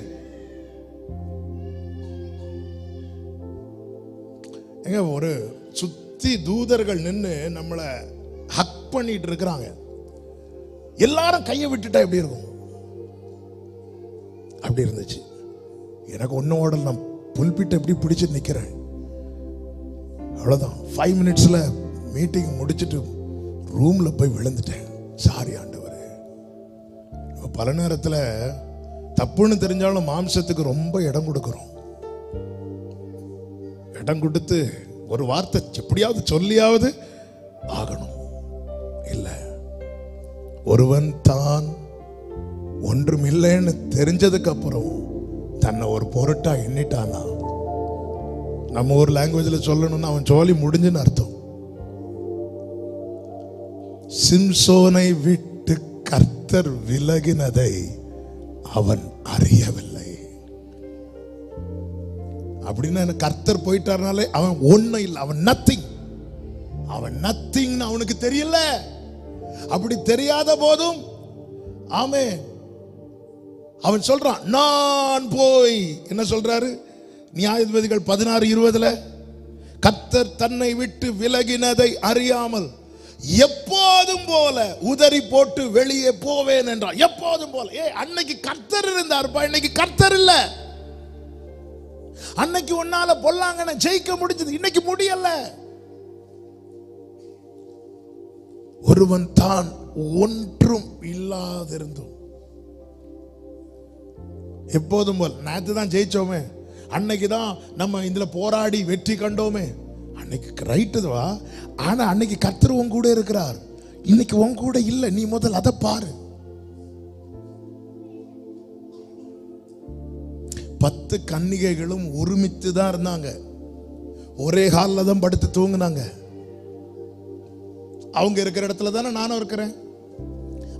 எங்க ஒரு சுத்தி தூதர்கள் நின்று நம்மளை ஹக் பண்ணிட்டு இருக்கிறாங்க. எல்லாரும் கையை விட்டுட்டா எப்படி இருக்கும்? அப்படி இருந்துச்சு. எனக்கு ஒன்னும் ஓடல, நான் புல்பிட்ட எப்படி பிடிச்சு நிக்கிறேன். அவ்வளவுதான். 5 மினிட்ஸ்ல மீட்டிங் முடிச்சுட்டு ரூம்ல போய் விழுந்துட்டேன். சாரி ஆண்டவரே. பல நேரத்துல தப்புன்னு தெரிஞ்சாலும் மாம்சத்துக்கு ரொம்ப இடம் கொடுக்கிறோம். இடம் கொடுத்து ஒரு வார்த்தை எப்படியாவது சொல்லியாவது ஆகணும். இல்ல, ஒருவன் தான் ஒன்றும் இல்லைன்னு தெரிஞ்சதுக்கு அப்புறம் தன்னை ஒரு பொருட்டா எண்ணிட்டானா, நம்ம ஒரு லாங்குவேஜில் சொல்லணும்னா அவன் ஜோலி முடிஞ்சுன்னு அர்த்தம். சிம்சோனை விட்டு கர்த்தர் விலகினதை அவன் அறியவில்லை. அப்படின்னா கர்த்தர் போயிட்டார்னாலே அவன் ஒன்னும் இல்லை, அவன் நத்திங். அவன் நத்திங்னு அவனுக்கு தெரியல. அப்படி தெரியாத போதும் ஆமென் அவன் சொல்றான், நான் போய் என்ன சொல்றாரு? நியாயாதிபதிகள் 16:20 கர்த்தர் தன்னை விட்டு விலகினதை அறியாமல் எப்போதும் போல உதறி போட்டு வெளியே போவேன் என்றான். எப்போதும் போல. அன்னைக்கு கர்த்தர் இருந்தார்ப்பா, இன்னைக்கு கர்த்தர் இல்ல. அன்னைக்கு உன்னால பொல்லாங்கன ஜெயிக்க முடிஞ்சது, இன்னைக்கு முடியல. ஒருவன் தான் ஒன்றும் இல்லாதிருந்தும் எப்போதும் போல். நேற்று தான் ஜெயிச்சோமே, அன்னைக்கு தான் நம்ம இதுல போராடி வெற்றி கண்டோமே, அன்னைக்கு ரைட்டுவா. ஆனா அன்னைக்கு கர்த்தர் உன் கூட இருக்கிறார், இன்னைக்கு உன் கூட இல்ல. நீ முதல் அதை பாரு. 10 கன்னிகைகளும் ஒருமித்து தான் இருந்தாங்க, ஒரே ஹாலில் தான் படுத்து தூங்குனாங்க. அவங்க இருக்கிற இடத்துல தானே நானும் இருக்கிறேன்,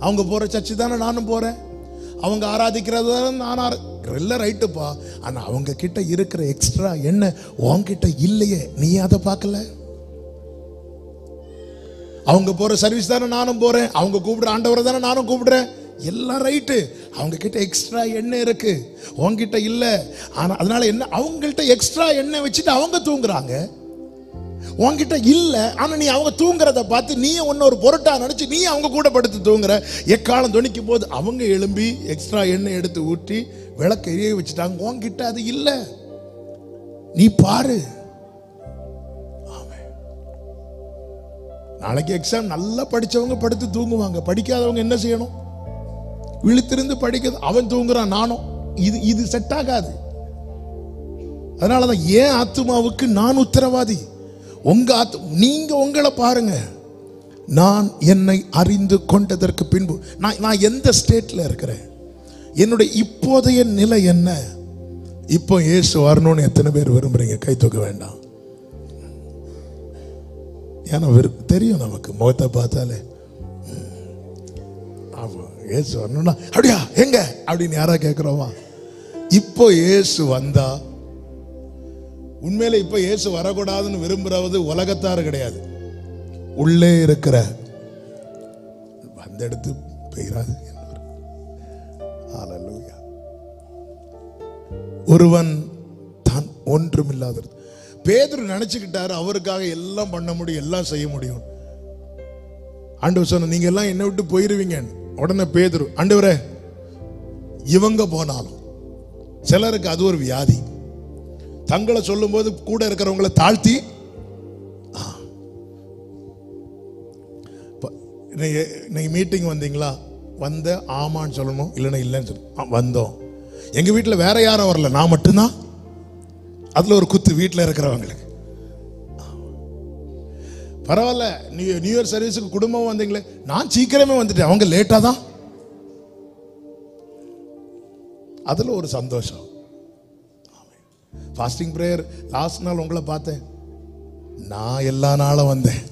அவங்க போற சர்ச்சு தானே நானும் போறேன், அவங்க ஆராதிக்கிறது தானே நான் எல்லாம் ரைட்டுப்பா. ஆனா அவங்க கிட்ட இருக்கிற எக்ஸ்ட்ரா என்ன உன்கிட்ட இல்லையே, நீ அதை பார்க்கல. அவங்க போற சர்வீஸ் தானே நானும் போறேன், அவங்க கூப்பிடுற ஆண்டவரை தானே நானும் கூப்பிடுறேன், எல்லாம் ரைட்டு. அவங்க கிட்ட எக்ஸ்ட்ரா எண்ணெய் இருக்கு, உன்கிட்ட இல்ல. ஆனா அதனால என்ன, அவங்கள்ட்ட எக்ஸ்ட்ரா எண்ணெய் வச்சுட்டு அவங்க தூங்குறாங்க, உன்கிட்ட இல்ல. ஆனா நீ அவங்க தூங்குறத பார்த்து நீ ஒன்னு ஒரு பொருட்டா நினைச்சு நீ அவங்க கூட படுத்து தூங்குற. எக்காலம் துணிக்கும் போது அவங்க எழும்பி எக்ஸ்ட்ரா எண்ணெய் எடுத்து ஊற்றி விளக்க எரிய வச்சுட்டாங்க, உன்கிட்ட அது இல்ல. நீ பாரு. நாளைக்கு எக்ஸாம், நல்லா படிச்சவங்க படுத்து தூங்குவாங்க, படிக்காதவங்க என்ன செய்யணும்? விழித்திருந்து படிக்கிறது. அவன் தூங்குறான், நானும். இது செட் ஆகாது. அதனாலதான் ஏன் ஆத்துமாவுக்கு நான் உத்தரவாதி. நீங்க உங்களை பாருங்க. நான் என்னை அறிந்து கொண்டதற்கு பின்பு நான் எந்த ஸ்டேட்ல இருக்கிறேன், என்னுடைய இப்போதைய நிலை என்ன? இப்போ இயேசு வரணும்னு எத்தனை பேர் விரும்புறீங்க? கை தூக்க வேண்டாம். ஏன்னா தெரியும் நமக்கு, முகத்தை பார்த்தாலே இயேசு வரணும்னா அப்படியா எங்க அப்படின்னு யாரா கேட்கிறோமா? இப்போ இயேசு வந்தா, உண்மையில இப்ப இயேசு வரக்கூடாதுன்னு விரும்புறது உலகத்தாரு கிடையாது, உள்ளே இருக்கிற அந்த இடத்து பெயராது. ஒருவன் தான் ஒன்றும் இல்லாத. பேதுரு நினைச்சுக்கிட்டாரு அவருக்காக எல்லாம் பண்ண முடியும், எல்லாம் செய்ய முடியும். ஆண்டவர் சொன்ன, நீங்க எல்லாம் என்னை விட்டு போயிருவீங்க. உடனே பேதுரு, ஆண்டவரே இவங்க போனாலும். சிலருக்கு அது ஒரு வியாதி, தங்களை சொல்லும் போது கூட இருக்கிறவங்களை தாழ்த்தி இன்னைக்கு மீட்டிங் வந்தீங்களா? வந்த ஆமான்னு சொல்லணும், இல்லைன்னா இல்லைன்னு சொல்லணும். வந்தோம். எங்க வீட்டில் வேற யாரும் வரல, நான் மட்டும்தான். அதுல ஒரு குத்து வீட்டில் இருக்கிறவங்களுக்கு. பரவாயில்ல, நியூ இயர் சர்வீஸுக்கு குடும்பம் வந்தீங்களே, நான் சீக்கிரமே வந்துட்டேன், அவங்க லேட்டா தான். அதுல ஒரு சந்தோஷம். ஃபாஸ்டிங் பிரேயர் லாஸ்ட் நாள் உங்களை பார்த்தேன், நான் எல்லா நாளும் வந்தேன்.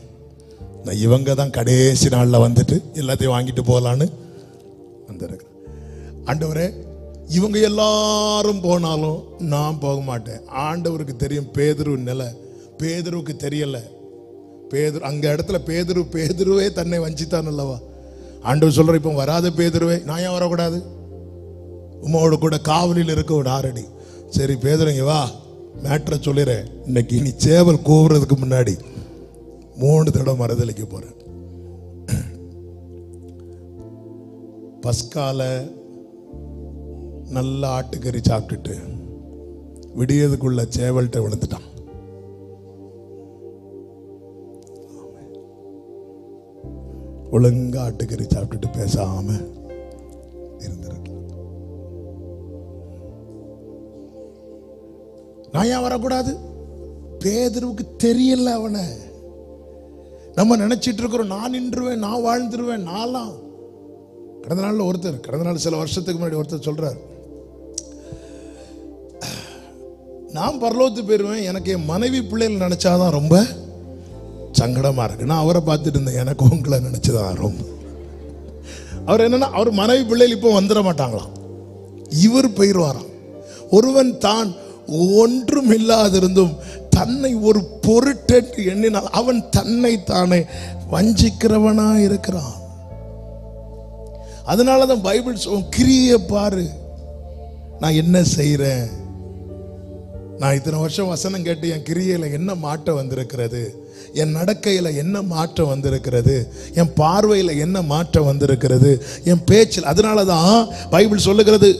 நான் இவங்க தான் கடைசி நாளில் வந்துட்டு எல்லாத்தையும் வாங்கிட்டு போகலான்னு வந்திருக்கிறேன். ஆண்டவரே, இவங்க எல்லாரும் போனாலும் நான் போக மாட்டேன். ஆண்டவருக்கு தெரியும் பேதுரு நிலை. பேதுருவுக்கு தெரியல. பேதுரு அங்க இடத்துல பேதுருவே தன்னை வஞ்சித்தான் அல்லவா. ஆண்டவர் சொல்ற, இப்போ வராத பேதுருவே, நான் ஏன் வரக்கூடாது? உமாவோட கூட காவலில் இருக்க ஒரு 6 அடி. சரி பேதுருங்க வா, மேட்ரை சொல்லிடுறேன். இன்னைக்கு நீ சேவல் கூவுறதுக்கு முன்னாடி 3 தடவை மறுதலிக்க போறேன். பஸ்கால நல்ல ஆட்டுக்கறி சாப்பிட்டுட்டு விடியதுக்குள்ள சேவல்கிட்ட விழுந்துட்டான். ஒழுங்கா ஆட்டுக்கறி சாப்பிட்டுட்டு பேசாம இருந்திருக்கலாம். நான் ஏன் வரக்கூடாது? பேதுருவுக்கு தெரியல. அவனை நம்ம நினைச்சிட்டு இருக்கிறோம், நான் நின்றுவேன், நான் வாழ்ந்துருவேன், நான்லாம். கடந்த நாள் சில வருஷத்துக்கு முன்னாடி ஒருத்தர் சொல்றார், நான் பரலோகத்துக்கு போயிருவேன், எனக்கு என் மனைவி பிள்ளைகள் நினைச்சாதான் ரொம்ப சங்கடமா இருக்கு. நான் அவரை பார்த்துட்டு இருந்தேன், எனக்கு உங்களை நினைச்சுதான் ரொம்ப. அவர் என்னன்னா, அவர் மனைவி பிள்ளைகள் இப்போ வந்துட மாட்டாங்களாம், இவர் போயிடுவாராம். ஒருவன் தான் ஒன்றும் இல்லாதிருந்தும் தன்னை ஒரு பொருட்டென்று எண்ணினால் அவன் தன்னை தானே வஞ்சிக்கிறவனா இருக்கிறான். அதனாலதான் பைபிள் சொல்லும், கிரியை பாரு, நான் என்ன செய்யறேன். நான் இத்தனை வருஷம் வசனம் கேட்டு என் கிரியையில என்ன மாற்றம் வந்திருக்கிறது, என் நடக்கையில என்ன மாற்றம் வந்திருக்கிறது, என் பார்வையில என்ன மாற்றம் வந்திருக்கிறது, என் பேச்சில். அதனாலதான் பைபிள் சொல்லுகிறது,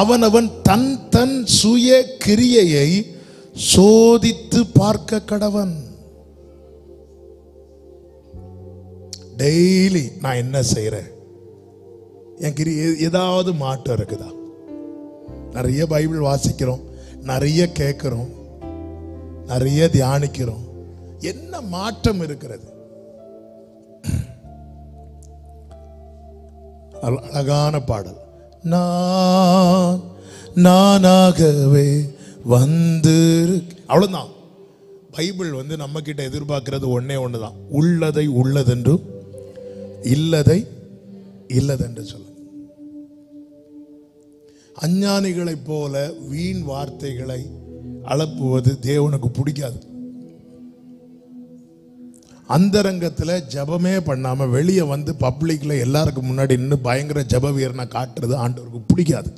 அவனவன் தன் தன் சுய கிரியையை சோதித்து பார்க்க கடவன். டெய்லி நான் என்ன செய்யறேன், என் கிரியை ஏதாவது மாற்றம் இருக்குதா? நிறைய பைபிள் வாசிக்கிறோம், நிறைய கேட்கிறோம், நிறைய தியானிக்கிறோம், என்ன மாற்றம் இருக்கிறது? அழகான பாடல், நானாகவே வந்து. அவ்வளவுதான். பைபிள் நம்ம கிட்ட எதிர்பார்க்கிறது ஒன்னே ஒண்ணுதான், உள்ளதை உள்ளதென்றும் இல்லதை இல்லதென்று சொல்ல. அஞ்ஞானிகளை போல வீண் வார்த்தைகளை அலப்புவது தேவனுக்கு பிடிக்காது. அந்தரங்கத்தில் ஜபமே பண்ணாம வெளியே வந்து பப்ளிக்ல எல்லாருக்கும் முன்னாடி நின்று பயங்கர ஜப வீரனை காட்டுறது ஆண்டவருக்கு பிடிக்காது.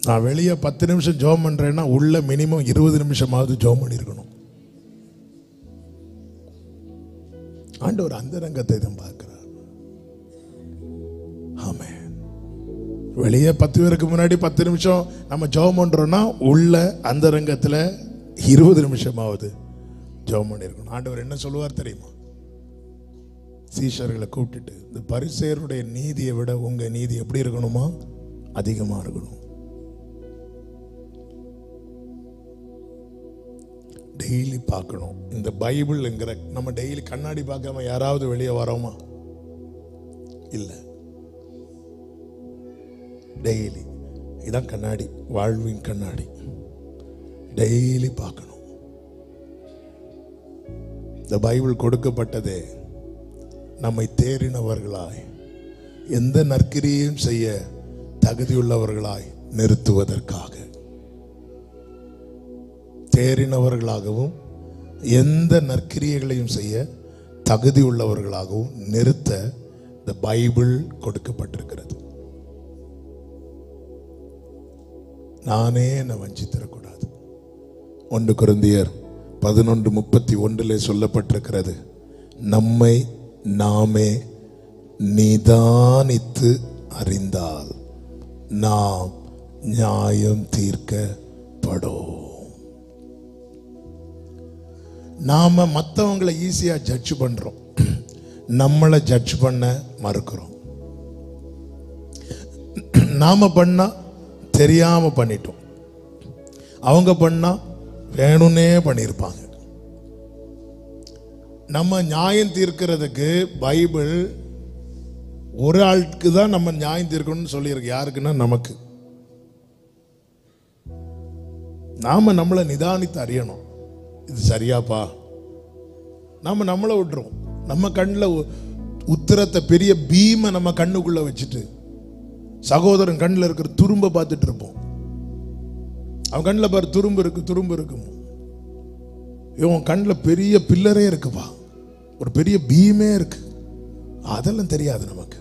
நான் வெளியே 10 நிமிஷம் ஜெபம் பண்றேன்னா உள்ள மினிமம் 20 நிமிஷமாவது ஜெபம் பண்ணியிருக்கணும். ஆண்டவர் அந்தரங்கத்தை தான் பார்க்கிறார். ஆமென். வெளியே 10 பேருக்கு முன்னாடி 10 நிமிஷம் நம்ம ஜெபம் பண்றோம்னா உள்ள அந்தரங்கத்தில் 20 நிமிஷமாவது ஜெபம் பண்ணியிருக்கணும். ஆண்டவர் என்ன சொல்லுவார் தெரியுமா? சீஷர்களை கூப்பிட்டுட்டு, இந்த பரிசேயருடைய நீதியை விட உங்க நீதி எப்படி இருக்கணுமா? அதிகமா இருக்கணும். டெய்லி பார்க்கணும். இந்த பைபிள்ங்கிற நம்ம டெய்லி கண்ணாடி பார்க்காம யாராவது வெளியே வரோமா? இல்லை. டெய்லி இதான் கண்ணாடி, வாழ்வின் கண்ணாடி. டெய்லி பார்க்கணும். இந்த பைபிள் கொடுக்கப்பட்டதே நம்மை தேறினவர்களாய், எந்த நற்கிரியையும் செய்ய தகுதியுள்ளவர்களாய் நிறுத்துவதற்காக. தேறினவர்களாகவும் எந்த நற்கிரியைகளையும் செய்ய தகுதி உள்ளவர்களாகவும் நிறுத்த இந்த பைபிள் கொடுக்கப்பட்டிருக்கிறது. நானே என்னை வஞ்சித்திடக்கூடாது. 1 கொரிந்தியர் 11:31 சொல்லப்பட்டிருக்கிறது, நம்மை நாமே நிதானித்து அறிந்தால் நாம் நியாயம் தீர்க்கப்படும். நாம மற்றவங்களை ஈஸியா ஜட்ஜ் பண்றோம். நம்மளை ஜட்ஜ் பண்ண மறுக்கிறோம். நாம பண்ணா தெரியாம பண்ணிட்டோம், அவங்க பண்ணா வேணும்னே பண்ணியிருப்பாங்க. நம்ம நியாயம் தீர்க்கிறதுக்கு பைபிள் ஒரு ஆளுக்கு தான் நம்ம நியாயம் தீர்க்கணும்னு சொல்லியிருக்கு. யாருக்குன்னா நமக்கு. நாம நம்மளை நிதானித்து அறியணும், இது சரியாப்பா. நாம நம்மளை விட்டுறோம். நம்ம கண்ணில் உத்திரத்தை பெரிய பீமை நம்ம கண்ணுக்குள்ள வச்சுட்டு சகோதரன் கண்ணில் இருக்கிற துரும்ப பார்த்துட்டு இருப்போம். அவன் கண்ணில் பாரு துரும்பு இருக்கு. இவன் கண்ணில் பெரிய பில்லரே இருக்குப்பா, ஒரு பெரிய பீமே இருக்கு. அதெல்லாம் தெரியாது நமக்கு.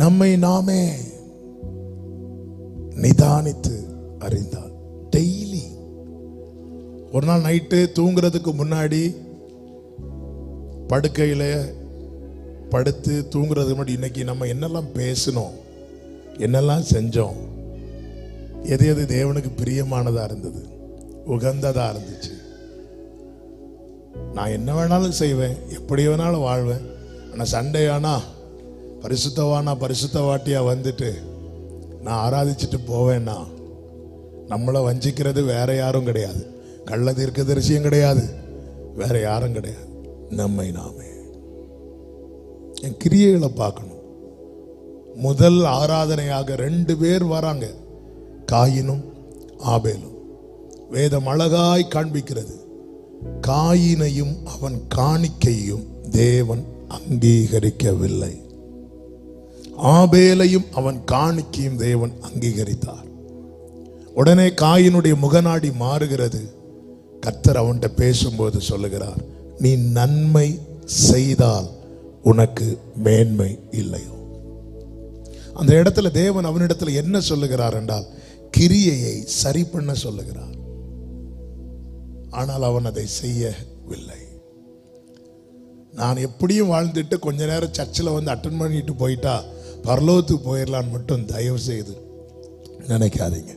நம்மை நாமே நிதானித்து அறிந்தால் டெய்லி ஒரு நாள் நைட்டு தூங்குறதுக்கு முன்னாடி படுக்கையில் படுத்து தூங்குறதுக்கு முன்னாடி இன்னைக்கு நம்ம என்னெல்லாம் பேசணும், என்னெல்லாம் செஞ்சோம், எது எது தேவனுக்கு பிரியமானதா இருந்தது, உகந்ததா இருந்துச்சு. நான் என்ன வேணாலும் செய்வேன், எப்படி வேணாலும் வாழ்வேன். ஆனால் சண்டே ஆனா பரிசுத்தவாட்டியா வந்துட்டு நான் ஆராதிச்சுட்டு போவேன்னா நம்மளை வஞ்சிக்கிறது வேற யாரும் கிடையாது, கள்ள தீர்க்கதரிசியும் கிடையாது, வேற யாரும் கிடையாது, நம்மை நாமே. என் கிரியைகளை பார்க்கணும். முதல் ஆராதனையாக 2 பேர் வராங்க, காயினும் ஆபேலும். வேதம் அழகாய் காண்பிக்கிறது, காயினையும் அவன் காணிக்கையும் தேவன் அங்கீகரிக்கவில்லை, ஆபேலையும் அவன் காணிக்கையும் தேவன் அங்கீகரித்தார். உடனே காயினுடைய முகநாடி மாறுகிறது. கர்த்தர் அவன்கிட்ட பேசும்போது சொல்லுகிறார், நீ நன்மை செய்தால் உனக்கு மேன்மை இல்லையோ. அந்த இடத்துல தேவன் அவனிடத்துல என்ன சொல்லுகிறார் என்றால், கிரியையை சரி பண்ண சொல்லுகிறார். ஆனால் அவன் அதை செய்யவில்லை. நான் எப்படியும் வாழ்ந்துட்டு கொஞ்ச நேரம் சர்ச்சில் வந்து அட்டன் பண்ணிட்டு போயிட்டா பரலோகத்துக்கு போயிடலான்னு மட்டும் தயவு செய்து நினைக்காதீங்க.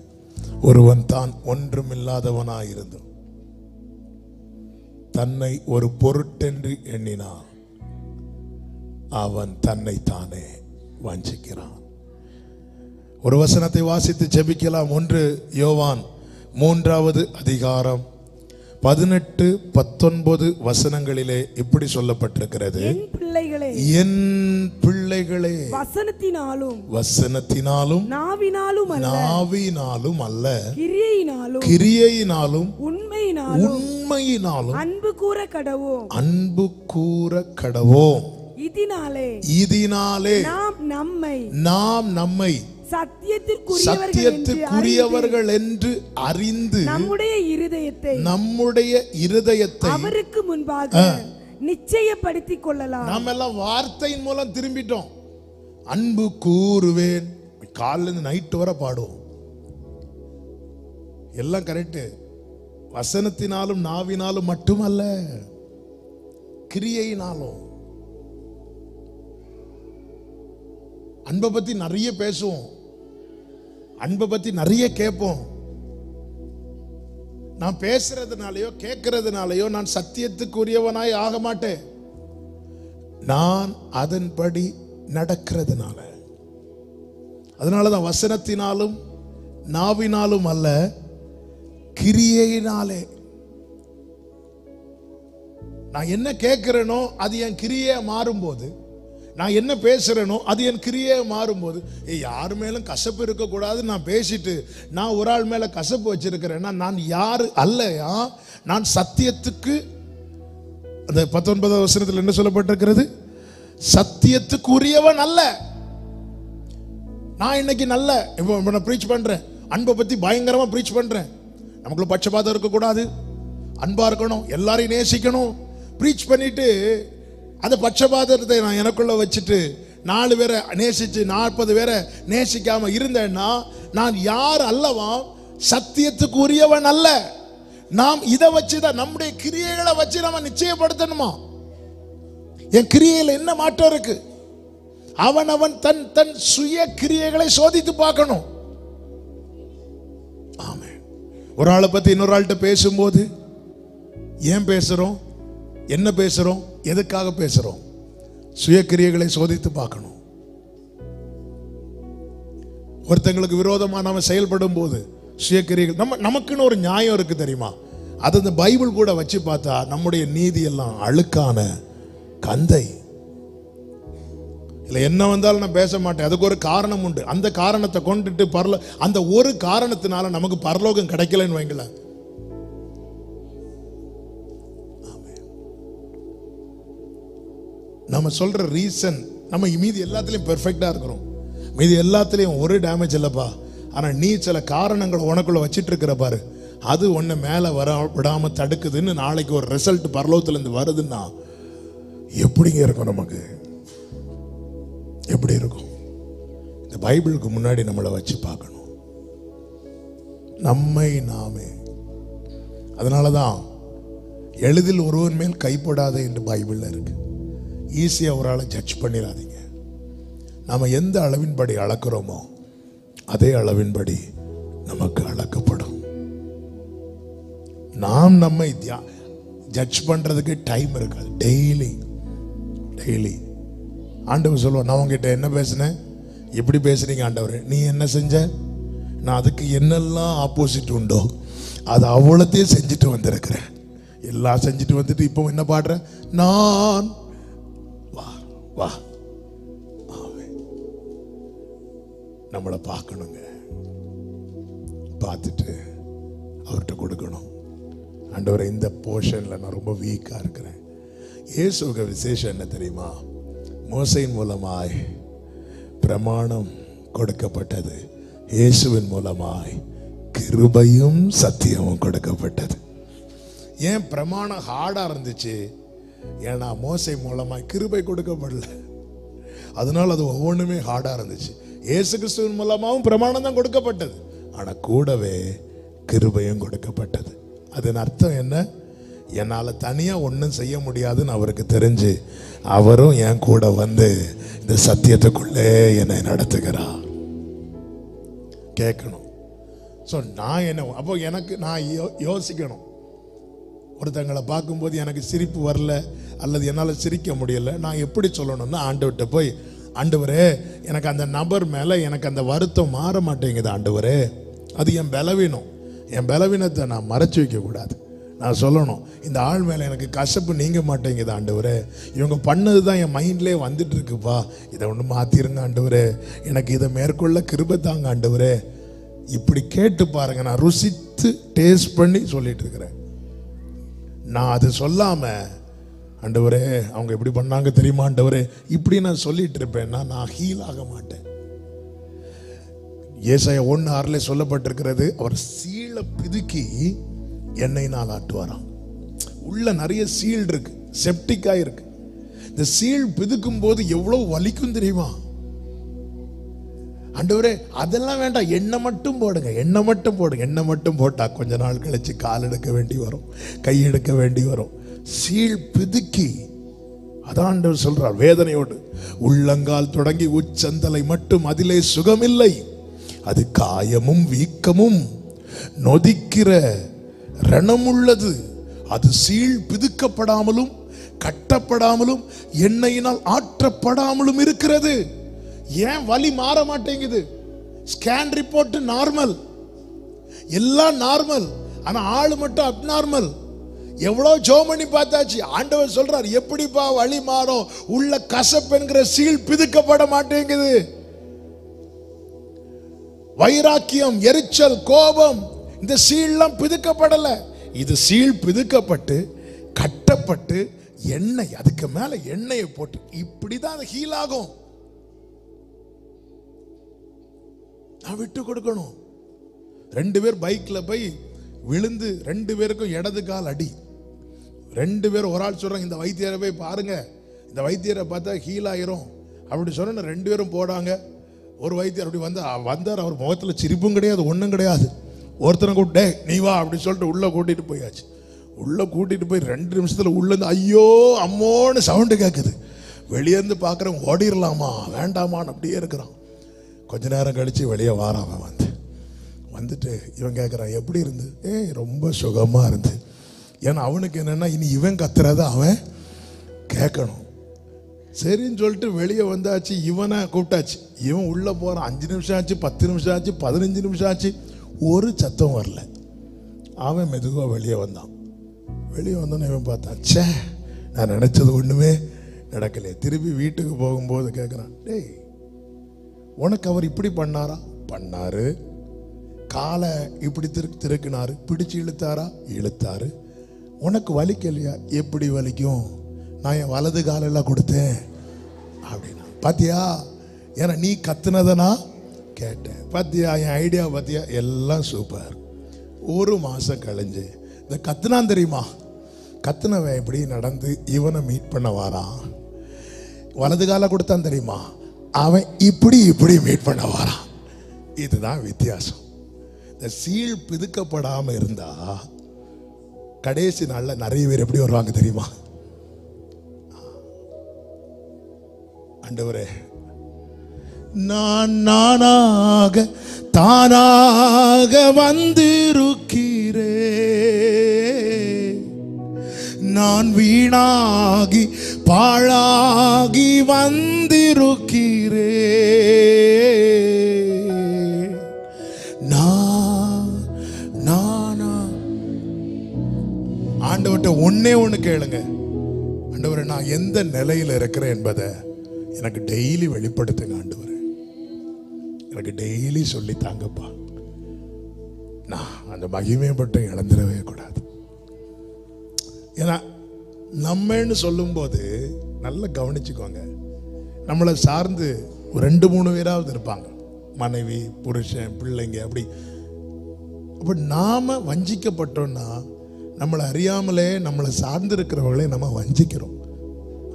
ஒருவன் தான் ஒன்றுமில்லாதவனாயிருந்தும் தன்னை ஒரு பொருட்டென்று எண்ணினான், அவன் தன்னை தானே வஞ்சிக்கிறான். ஒரு வசனத்தை வாசித்து ஜெபிக்கலாம். 1 யோவான் 3வது அதிகாரம் 18-19 வசனங்களிலே இப்படி சொல்லப்பட்டிருக்கிறது, என் பிள்ளைகளே வசனத்தினாலும் நாவினாலும் அல்ல கிரியையினாலும் உண்மையினாலும் அன்பு கூற கடவோம். இதனாலே நாம் நம்மை சத்தியத்திற்குரியவர்கள் என்று அறிந்து நம்முடைய இருதயத்தை அவருக்கு முன்பாக நிச்சயப்படுத்திக் கொள்ளலாம். நாம் எல்லாம் வார்த்தையின் மூலம் திரும்பிட்டோம். அன்பு கூறுவேன், காலையில இருந்து நைட்டு வரை பாடுவோம், எல்லாம் கரெக்ட். வசனத்தினாலும் நாவினாலும் மட்டுமல்ல, கிரியையினாலும். அன்பை பத்தி நிறைய பேசுவோம், அன்பை பத்தி நிறைய கேட்போம். நான் பேசுறதுனாலயோ கேட்கறதுனாலயோ நான் சத்தியத்துக்குரியவனாய் ஆக மாட்டேன். நான் அதன்படி நடக்கிறதுனால. அதனாலதான் வசனத்தினாலும் நாவினாலும் அல்ல, கிரியையினாலே. நான் என்ன கேட்கிறேனோ அது என் கிரியை மாறும்போது, நான் என்ன பேசுறேனோ அது என் கிரியை மாறும்போது, யாரு மேலும் கசப்பு இருக்கக்கூடாது. நான் பேசிட்டு நான் ஒரு ஆள் மேல கசப்பு வச்சிருக்கிறேன்னா நான் யாரு அல்லையா, நான் சத்தியத்துக்கு. அந்த 19வது வசனத்தில் என்ன சொல்லப்பட்டிருக்கிறது? சத்தியத்துக்குரியவன் அல்ல. நான் இன்னைக்கு நல்ல இப்போ நான் ப்ரீச் பண்றேன், அன்பை பத்தி பயங்கரமா ப்ரீச் பண்றேன். நமக்குள்ள பட்சபாதம் இருக்கக்கூடாது, அன்பா இருக்கணும், எல்லாரையும் நேசிக்கணும். ப்ரீச் பண்ணிட்டு அந்த பட்சபாதத்தை நான் எனக்குள்ள வச்சுட்டு 4 பேரை நேசிச்சு 40 பேரை நேசிக்காம இருந்தேன்னா நான் யார் அல்லவா? சத்தியத்துக்கு உரியவன் அல்ல. நாம் இதை வச்சுதான் நம்முடைய கிரியைகளை வச்சு நம்ம நிச்சயப்படுத்தணுமா? என் கிரியையில் என்ன மாற்றம் இருக்கு? அவன் தன் தன் சுய கிரியைகளை சோதித்து பார்க்கணும். ஆமென். ஒரு ஆளை பத்தி இன்னொரு ஆள்கிட்ட பேசும்போது ஏன் பேசுறோம்? என்ன பேசுறோம், எதுக்காக பேசுறோம்? சுயக்கிரியைகளை சோதித்து பார்க்கணும். ஒருத்தங்களுக்கு விரோதமா நாம செயல்படும் போது சுயக்கிரியைகள், நமக்குன்னு ஒரு நியாயம் இருக்கு தெரியுமா? அது இந்த பைபிள் கூட வச்சு பார்த்தா நம்முடைய நீதி எல்லாம் அழுக்கான கந்தை. இல்லை என்ன வந்தாலும் நான் பேச மாட்டேன், அதுக்கு ஒரு காரணம் உண்டு. அந்த காரணத்தை கொண்டுட்டு அந்த ஒரு காரணத்தினால நமக்கு பரலோகம் கிடைக்கலன்னு வைங்களேன். நம்ம சொல்ற ரீசன், நம்ம மீதி எல்லாத்துலயும் பெர்ஃபெக்டா இருக்கிறோம், மீதி எல்லாத்துலயும் ஒரு டேமேஜ் இல்லப்பா. ஆனா நீ சில காரணங்களை உனக்குள்ள வச்சிட்டு இருக்கிற பாரு, அது ஒன்னு மேல வர விடாம தடுக்குதுன்னு நாளைக்கு ஒரு ரிசல்ட் பரலோகத்துல இருந்து வருதுன்னா எப்படிங்க இருக்கும்? நமக்கு எப்படி இருக்கும்? இந்த பைபிளுக்கு முன்னாடி நம்மளை வச்சு பார்க்கணும், நம்மை நாமே. அதனாலதான் எளிதில் ஒருவன் மேல் கைப்படாத என்று பைபிள்ல இருக்கு. ஈஸியா ஒரு ஆளை ஜட்ஜ் பண்ணிடாதீங்க. நாம எந்த அளவின்படி அளக்கிறோமோ அதே அளவின்படி நமக்கு அளக்கப்படும். நாம் நம்மை ஜட்ஜ் பண்றதுக்கு டைம் இருக்காது. டெய்லி ஆண்டவர் சொல்லுவார், நான் உங்ககிட்ட என்ன பேசினேன், எப்படி பேசுறீங்க ஆண்டவர், நீ என்ன செஞ்ச, நான் அதுக்கு என்னெல்லாம் ஆப்போசிட் உண்டோ அது அவ்வளோத்தையும் செஞ்சுட்டு வந்திருக்கிறேன். எல்லாம் செஞ்சுட்டு வந்துட்டு இப்போ என்ன பாடுறேன், நான் வா வா. நம்மளை பார்க்கணுங்க, பார்த்துட்டு அவர்கிட்ட கொடுக்கணும். ஆண்டவரை, இந்த போர்ஷன்ல நான் ரொம்ப வீக்கா இருக்கிறேன். இயேசுவுக்கு விசேஷம் என்ன தெரியுமா? மோசையின் மூலமாய் பிரமாணம் கொடுக்கப்பட்டது, இயேசுவின் மூலமாய் கிருபையும் சத்தியமும் கொடுக்கப்பட்டது. ஏன் பிரமாணம் ஹார்டா இருந்துச்சு? ஏன்னா மோசை மூலமாய் கிருபை கொடுக்கப்படல, அதனால அது ஒவ்வொன்றுமே ஹார்டா இருந்துச்சு. இயேசு கிறிஸ்துவின் மூலமாகவும் பிரமாணம் தான் கொடுக்கப்பட்டது, ஆனா கூடவே கிருபையும் கொடுக்கப்பட்டது. அதன் அர்த்தம் என்ன? என்னால தனியா ஒன்றும் செய்ய முடியாதுன்னு அவருக்கு தெரிஞ்சு அவரும் என் கூட வந்து இந்த சத்தியத்துக்குள்ளே என்னை நடத்துகிறார். கேட்கணும். ஸோ நான் என்ன, அப்போ எனக்கு நான் யோசிக்கணும். ஒருத்தங்களை பார்க்கும்போது எனக்கு சிரிப்பு வரல அல்லது என்னால் சிரிக்க முடியல, நான் எப்படி சொல்லணும்னா ஆண்டவர்கிட்ட போய், ஆண்டவரே எனக்கு அந்த நபர் மேலே எனக்கு அந்த வருத்தம் மாற மாட்டேங்குது ஆண்டவரே, அது என் பலவீனம், என் பலவீனத்தை நான் மறைச்சு வைக்கக்கூடாது. நான் சொல்லணும், இந்த ஆள் மேலே எனக்கு கசப்பு நீங்க மாட்டேங்குது ஆண்டவரே, இவங்க பண்ணது தான் என் மைண்ட்லேயே வந்துட்டு இருக்குப்பா, இதை ஒன்று மாற்றிருங்க ஆண்டவரே, எனக்கு இதை மேற்கொள்ள கிருபை தாங்க ஆண்டவரே. இப்படி கேட்டு பாருங்க. நான் ருசித்து டேஸ்ட் பண்ணி சொல்லிட்டு இருக்கிறேன். நான் அது சொல்லாம, ஆண்டவரே அவங்க எப்படி பண்ணாங்க தெரியுமா ஆண்டவரே, இப்படி நான் சொல்லிட்டு இருப்பேன்னா நான் ஹீல் ஆக மாட்டேன். ஏசாயா 1:6 சொல்லப்பட்டிருக்கிறது, அவர் சீழ பிதுக்கி எண்ணெயினால் ஆட்டுவாராம். உள்ள நிறைய சீல் இருக்கு, செப்டிக்கா இருக்கு. இந்த சீல் பிதுக்கும் போது எவ்வளவு வலிக்கும் தெரியுமா? ஆண்டவரே அதெல்லாம் வேண்டாம், எண்ணெய் மட்டும் போடுங்க, எண்ணெய் மட்டும் போடுங்க. எண்ணெய் மட்டும் போட்டா கொஞ்ச நாள் கழிச்சு கால் எடுக்க வேண்டி வரும், கை எடுக்க வேண்டி வரும். சீல் பிதுக்கி, அதான் ஆண்டவர் சொல்றார் வேதனையோடு, உள்ளங்கால் தொடங்கி உச்சந்தலை மட்டும் அதிலே சுகமில்லை, அது காயமும் வீக்கமும் நொதிக்கிற ரணமுள்ளது, அது சீல் பிதுக்கப்படாமலும் கட்டப்படாமலும் எண்ணெயினால் ஆற்றப்படாமலும் இருக்கிறது. ஏன் வலி மாற மாட்டேங்குது? ஸ்கேன் ரிப்போர்ட் நார்மல், எல்லாம் நார்மல், ஆனா ஆளு மட்டும் அப்நார்மல். எவ்வளவு ஜெபம் பண்ணி பார்த்தாச்சு. ஆண்டவர் சொல்றார், எப்படிப்பா வலி மாறும்? உள்ள கசப்பு என்கிற சீல் பிதுக்கப்பட மாட்டேங்குது. வைராக்கியம், எரிச்சல், கோபம், இந்த சீல்லாம் பிதுக்கப்படல. இது சீல் பிதுக்கப்பட்டு கட்டப்பட்டு எண்ணெய், அதுக்கு மேல எண்ணெயை போட்டு இப்படிதான் அது ஹீல் ஆகும். நான் விட்டு கொடுக்கணும். 2 பேர் பைக்ல போய் விழுந்து 2 பேருக்கும் இடது கால் அடி. 2 பேர், ஒரு ஆள் சொல்றாங்க இந்த வைத்தியரை போய் பாருங்க, இந்த வைத்தியரை பார்த்தா ஹீல் ஆயிரும் அப்படி சொன்ன 2 பேரும் போடாங்க. ஒரு வைத்தியர் அப்படி வந்தார், அவர் முகத்தில் சிரிப்பும் கிடையாது, ஒன்றும் கிடையாது. ஒருத்தனை கூப்பிட்டு நீ வா அப்படி சொல்லிட்டு உள்ள கூட்டிட்டு போயாச்சு. உள்ள கூட்டிட்டு போய் 2 நிமிஷத்துல உள்ள இருந்து ஐயோ அம்மோன்னு சவுண்டு கேட்குது. வெளியேருந்து பார்க்குறவன் ஓடிடலாமா வேண்டாமான்னு அப்படியே இருக்கிறான். கொஞ்ச நேரம் கழிச்சு வெளியே வாரான். வந்துட்டு இவன் கேட்குறான் எப்படி இருந்து? ரொம்ப சுகமாக இருந்து. ஏன்னா அவனுக்கு என்னன்னா இனி இவன் கத்துறத அவன் கேட்கணும். சரின்னு சொல்லிட்டு வெளியே வந்தாச்சு. இவனை கூப்பிட்டாச்சு. இவன் உள்ள போறான். 5 நிமிஷம் ஆச்சு, 10 நிமிஷம் ஆச்சு, 15 நிமிஷம் ஆச்சு, ஒரு சத்தம் வரல. அவன் மெதுவாக வெளியே வந்தான். வெளியே வந்தோன்னு இவன் பார்த்தான், ச்சே நான் நினைச்சது ஒண்ணுமே நடக்கலையே. திருப்பி வீட்டுக்கு போகும்போது கேட்குறான், டேய் உனக்கு அவர் இப்படி பண்ணாரா? பண்ணாரு. காலை இப்படி திருக்கினாரு, பிடிச்சு இழுத்தாரா? இழுத்தாரு. உனக்கு வலிக்கலையா? எப்படி வலிக்கும், நான் என் வலது காலெல்லாம் கொடுத்தேன் அப்படின்னா. பாத்தியா, ஏன்னா நீ கத்துனதை நான் கேட்டேன். பாத்தியா என் ஐடியா, பாத்தியா எல்லாம் சூப்பர். ஒரு மாசம் கழிஞ்சு இந்த கத்துனான் தெரியுமா, கத்துனவன் இப்படி நடந்து இவனை மீட் பண்ண வாரான். வலது கால கொடுத்தான் தெரியுமா, அவன் இப்படி இப்படி மீட் பண்ண வாரான். இதுதான் வித்தியாசம். இந்த சீல் பிதுக்கப்படாம இருந்தா கடைசி நாள்ல நிறைய பேர் எப்படி வருவாங்க தெரியுமா? ஆண்டவரே, நான் நானாக தானாக வந்திருக்கிறே, நான் வீணாகி பாழாகி வந்திருக்கிறே, நானா. ஆண்டவர்கிட்ட ஒண்ணு கேளுங்க, ஆண்டவரே நான் எந்த நிலையில் இருக்கிறேன் என்பதை எனக்கு டெய்லி வெளிப்படுத்துங்க ஆண்டவரே, எனக்கு டெய்லி சொல்லி தாங்கப்பா. நான் அந்த மகிமையை மட்டும் இழந்துடவே கூடாது. ஏன்னா நம்மன்னு சொல்லும்போது நல்லா கவனிச்சுக்கோங்க, நம்மளை சார்ந்து ஒரு 2-3 பேராவது இருப்பாங்க, மனைவி, புருஷன், பிள்ளைங்க. அப்படி அப்ப நாம வஞ்சிக்கப்பட்டோம்னா நம்மளை அறியாமலே நம்மளை சார்ந்து இருக்கிறவங்களே நம்ம வஞ்சிக்கிறோம்.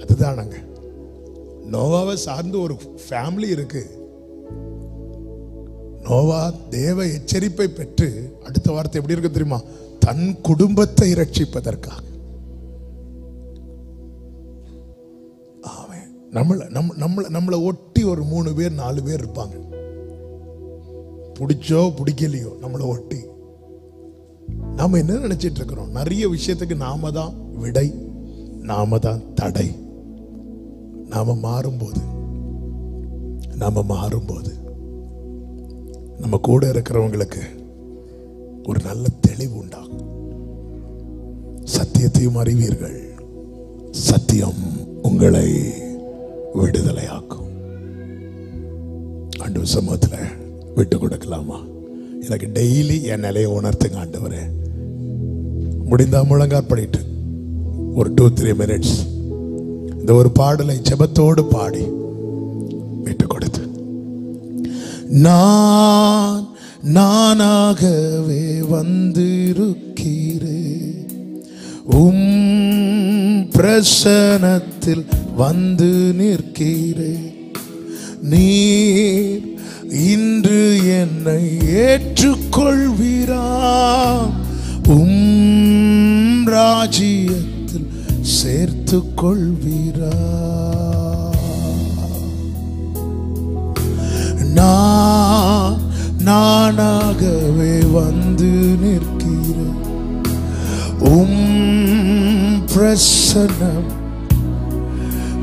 அதுதானங்க. நோவாவை சார்ந்து ஒரு ஃபேமிலி இருக்கு. நோவா தேவ எச்சரிப்பை பெற்று அடுத்த வார்த்தை எப்படி இருக்கு தெரியுமா, தன் குடும்பத்தை ரட்சிப்பதற்காக. நம்மளை ஒட்டி ஒரு 3 பேர் 4 பேர் இருப்பாங்க, பிடிச்சோ பிடிக்கலையோ நம்மளை ஒட்டி. நாம என்ன நினைச்சிட்டு இருக்கிறோம், நிறைய விஷயத்துக்கு நாம தான் விடை, நாம தான் தடை. நாம மாறும்போது நம்ம கூட இருக்கிறவங்களுக்கு ஒரு நல்ல தெளிவு உண்டாகும். சத்தியத்தையும் அறிவீர்கள், சத்தியம் உங்களை விடுதலையாக்கும். ஆண்டவர் சமூகத்தில் விட்டு கொடுக்கலாமா? எனக்கு டெய்லி என் நிலையை உணர்த்துங்க ஆண்டவரே. முடிந்தா முழங்கால் பண்ணிட்டு ஒரு 2-3 மினிட்ஸ் இந்த ஒரு பாடலை ஜெபத்தோடு பாடி விட்டு கொடுத்து, நான் நானாகவே வந்திருக்கிறேன், பிரசனத்தில் வந்து நிற்கிறேன், நீர் இன்று என்னை ஏற்றுக்கொள்வீரா, ராஜ்யத்தில் சேர்த்து கொள்வீரா, நானாகவே வந்து நிற்கிறேன், பிரசன்னம்.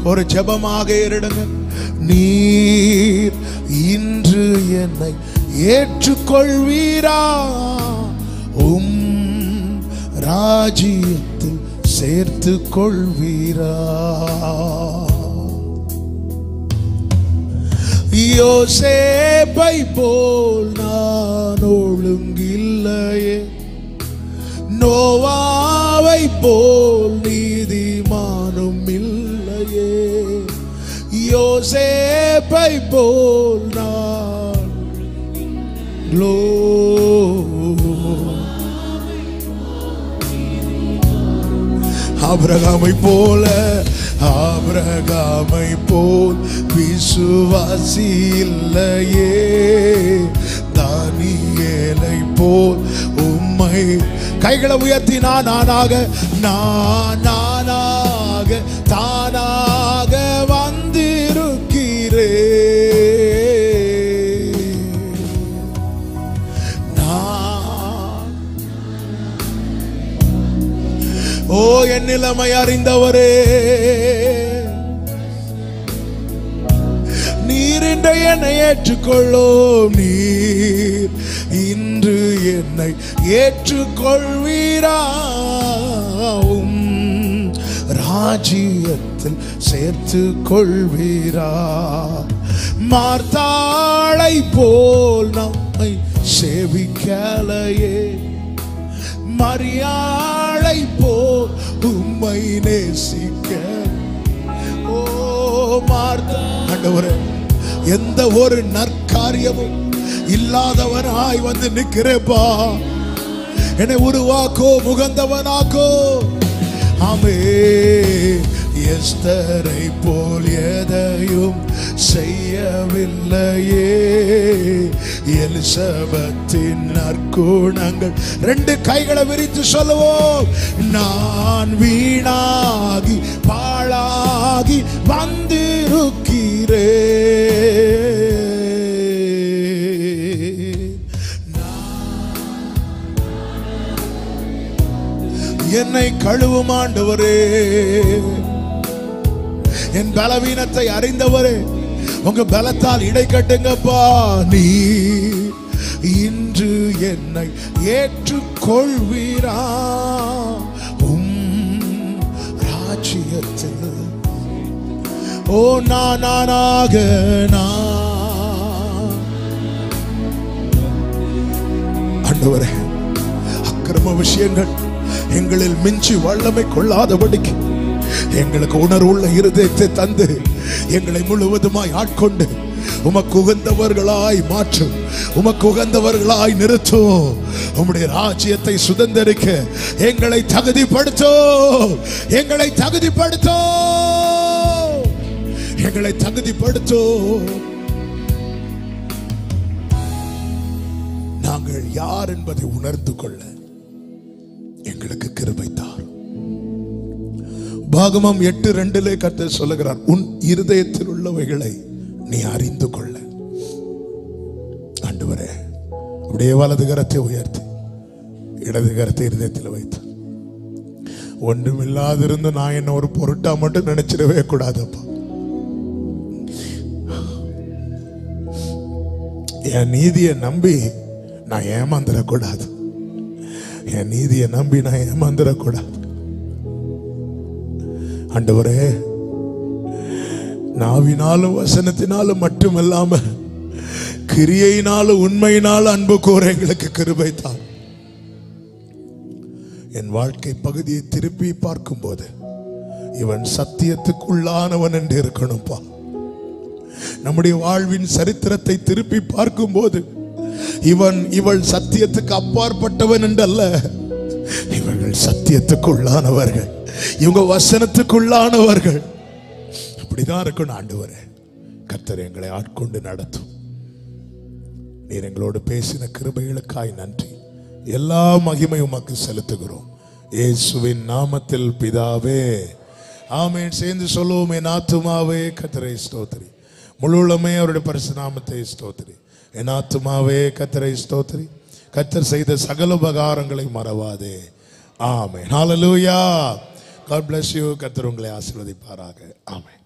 ஒரு ஜெபமாக ஏறிடுங்க. நீர் இன்று என்னை ஏற்றுக்கொள்வீரா, ராஜ்யத்தில் சேர்த்து கொள்வீரா. யோசேப்பை போல் நான் ஒழுங்கில்லையே, நோவாவை போல் நீதிமானும் இல்லையே, யோசேப்பை போல் நான் ஆபிரகாமை போல் விசுவாசி இல்லையே, தானியேலை போல் உம்மை. கைகளை உயர்த்தி நானாக தானாக வந்திருக்கிறேன், என் நிலைமை அறிந்தவரே, நீர் இன்று என்னை ஏற்றுக்கொள்ளும். நீர் இன்று என்னை ஏற்றுக்கொள்வீராவும் ராஜ்யத்தில் சேர்த்து கொள்வீரா. மார்த்தாளை போல் நம்மை சேவிக்கலையே, மரியாளை போல் உம்மை நேசிக்க. ஓ மார்த்தா, ஆண்டவரே, எந்த ஒரு நற்காரியமும் இல்லாதவனாய் வந்து நிற்கிறேப்பா. என்னை உருவாக்கோ, முகந்தவனாக்கோ. ஆமே, எஸ்தரை போல் எதையும் செய்யவில்லையே, எலிசபெத்தின் நற்குணங்கள். ரெண்டு கைகளை விரித்து சொல்லுவோம். நான் வீணாகி பாழாகி வந்திருக்கிறேன், என்னை கழுவும் ஆண்டவரே. என் பலவீனத்தை அறிந்தவரே, உங்க பலத்தால் இடை கட்டுங்கப்பா. நீ இன்று என்னை ஏற்றுக்கொள்வீரா ராஜ்யத்தில். ஓ நானாக ஆண்டவரே, அக்கிரம விஷயங்கள் எங்களில் மிஞ்சி வல்லமை கொள்ளாதபடிக்கு எங்களுக்கு உணர்வுள்ள இருதயத்தை தந்து எங்களை முழுவதுமாய் ஆட்கொண்டு உமக்கு உகந்தவர்களாய் மாற்றும், உமக்கு உகந்தவர்களாய் நிறுத்தும். உம்முடைய ராஜ்யத்தை சுதந்தரிக்க எங்களை தகுதிப்படுத்தோ, எங்களை தகுதிப்படுத்தோ, எங்களை தகுதிப்படுத்தோ. நாங்கள் யார் என்பதை உணர்ந்து கொள்ள எங்களுக்கு கிருபை தார். பாகமம் 8:2 கர்த்தர் சொல்லுகிறார், உன் இருதயத்தில் உள்ளவைகளை நீ அறிந்து கொள்ள. ஆண்டவரே, அப்படியே வலது கரத்தை உயர்த்தி இடது கரத்தை இருதயத்தில் வைத்து, ஒன்றுமில்லாதிருந்து நான் என்ன ஒரு பொருட்டா மட்டும் நினைச்சிடவே கூடாதப்பா. என் நீதியை நம்பி நான் ஏமாந்துடக்கூடாது, என் நீதியை நம்பி நான் ஏமாந்துடக்கூடாது. ஆண்டவரே, நாவினாலும் வசனத்தினாலும் மட்டுமல்லாம கிரியையினாலும் உண்மையினாலும் அன்பு கூற எங்களுக்கு கிருபை தான். என் வாழ்க்கை பகுதியை திருப்பி பார்க்கும் போது இவன் சத்தியத்துக்குள்ளானவன் என்று இருக்கணும்பா. நம்முடைய வாழ்வின் சரித்திரத்தை திருப்பி பார்க்கும் போது இவள் சத்தியத்துக்கு அப்பாற்பட்டவன் என்றல்ல, இவர்கள் சத்தியத்துக்குள்ளானவர்கள், இவங்க வசனத்துக்குள்ளானவர்கள். அப்படிதான் இருக்கணும். ஆண்டவரே, கர்த்தர் எங்களை ஆட்கொண்டு நடத்தும். நீர் எங்களோடு பேசின கிருபைகளுக்காய் நன்றி. எல்லா மகிமையும் உமக்கு செலுத்துகிறோம் இயேசுவின் நாமத்தில் பிதாவே, ஆமென். சேர்ந்து சொல்லுவோம், என் ஆத்துமாவே கர்த்தரை ஸ்தோத்திரி, முழுவதுமே அவருடைய பரிசுத்த நாமத்தை ஸ்தோத்திரி. என் ஆத்துமாவே கர்த்தரை ஸ்தோத்திரி, கர்த்தர் செய்த சகல உபகாரங்களை மறவாதே. ஆமென். ஹல்லேலூயா. God bless you. கர்த்தர் உங்களை ஆசீர்வதிப்பாராக. ஆமென்.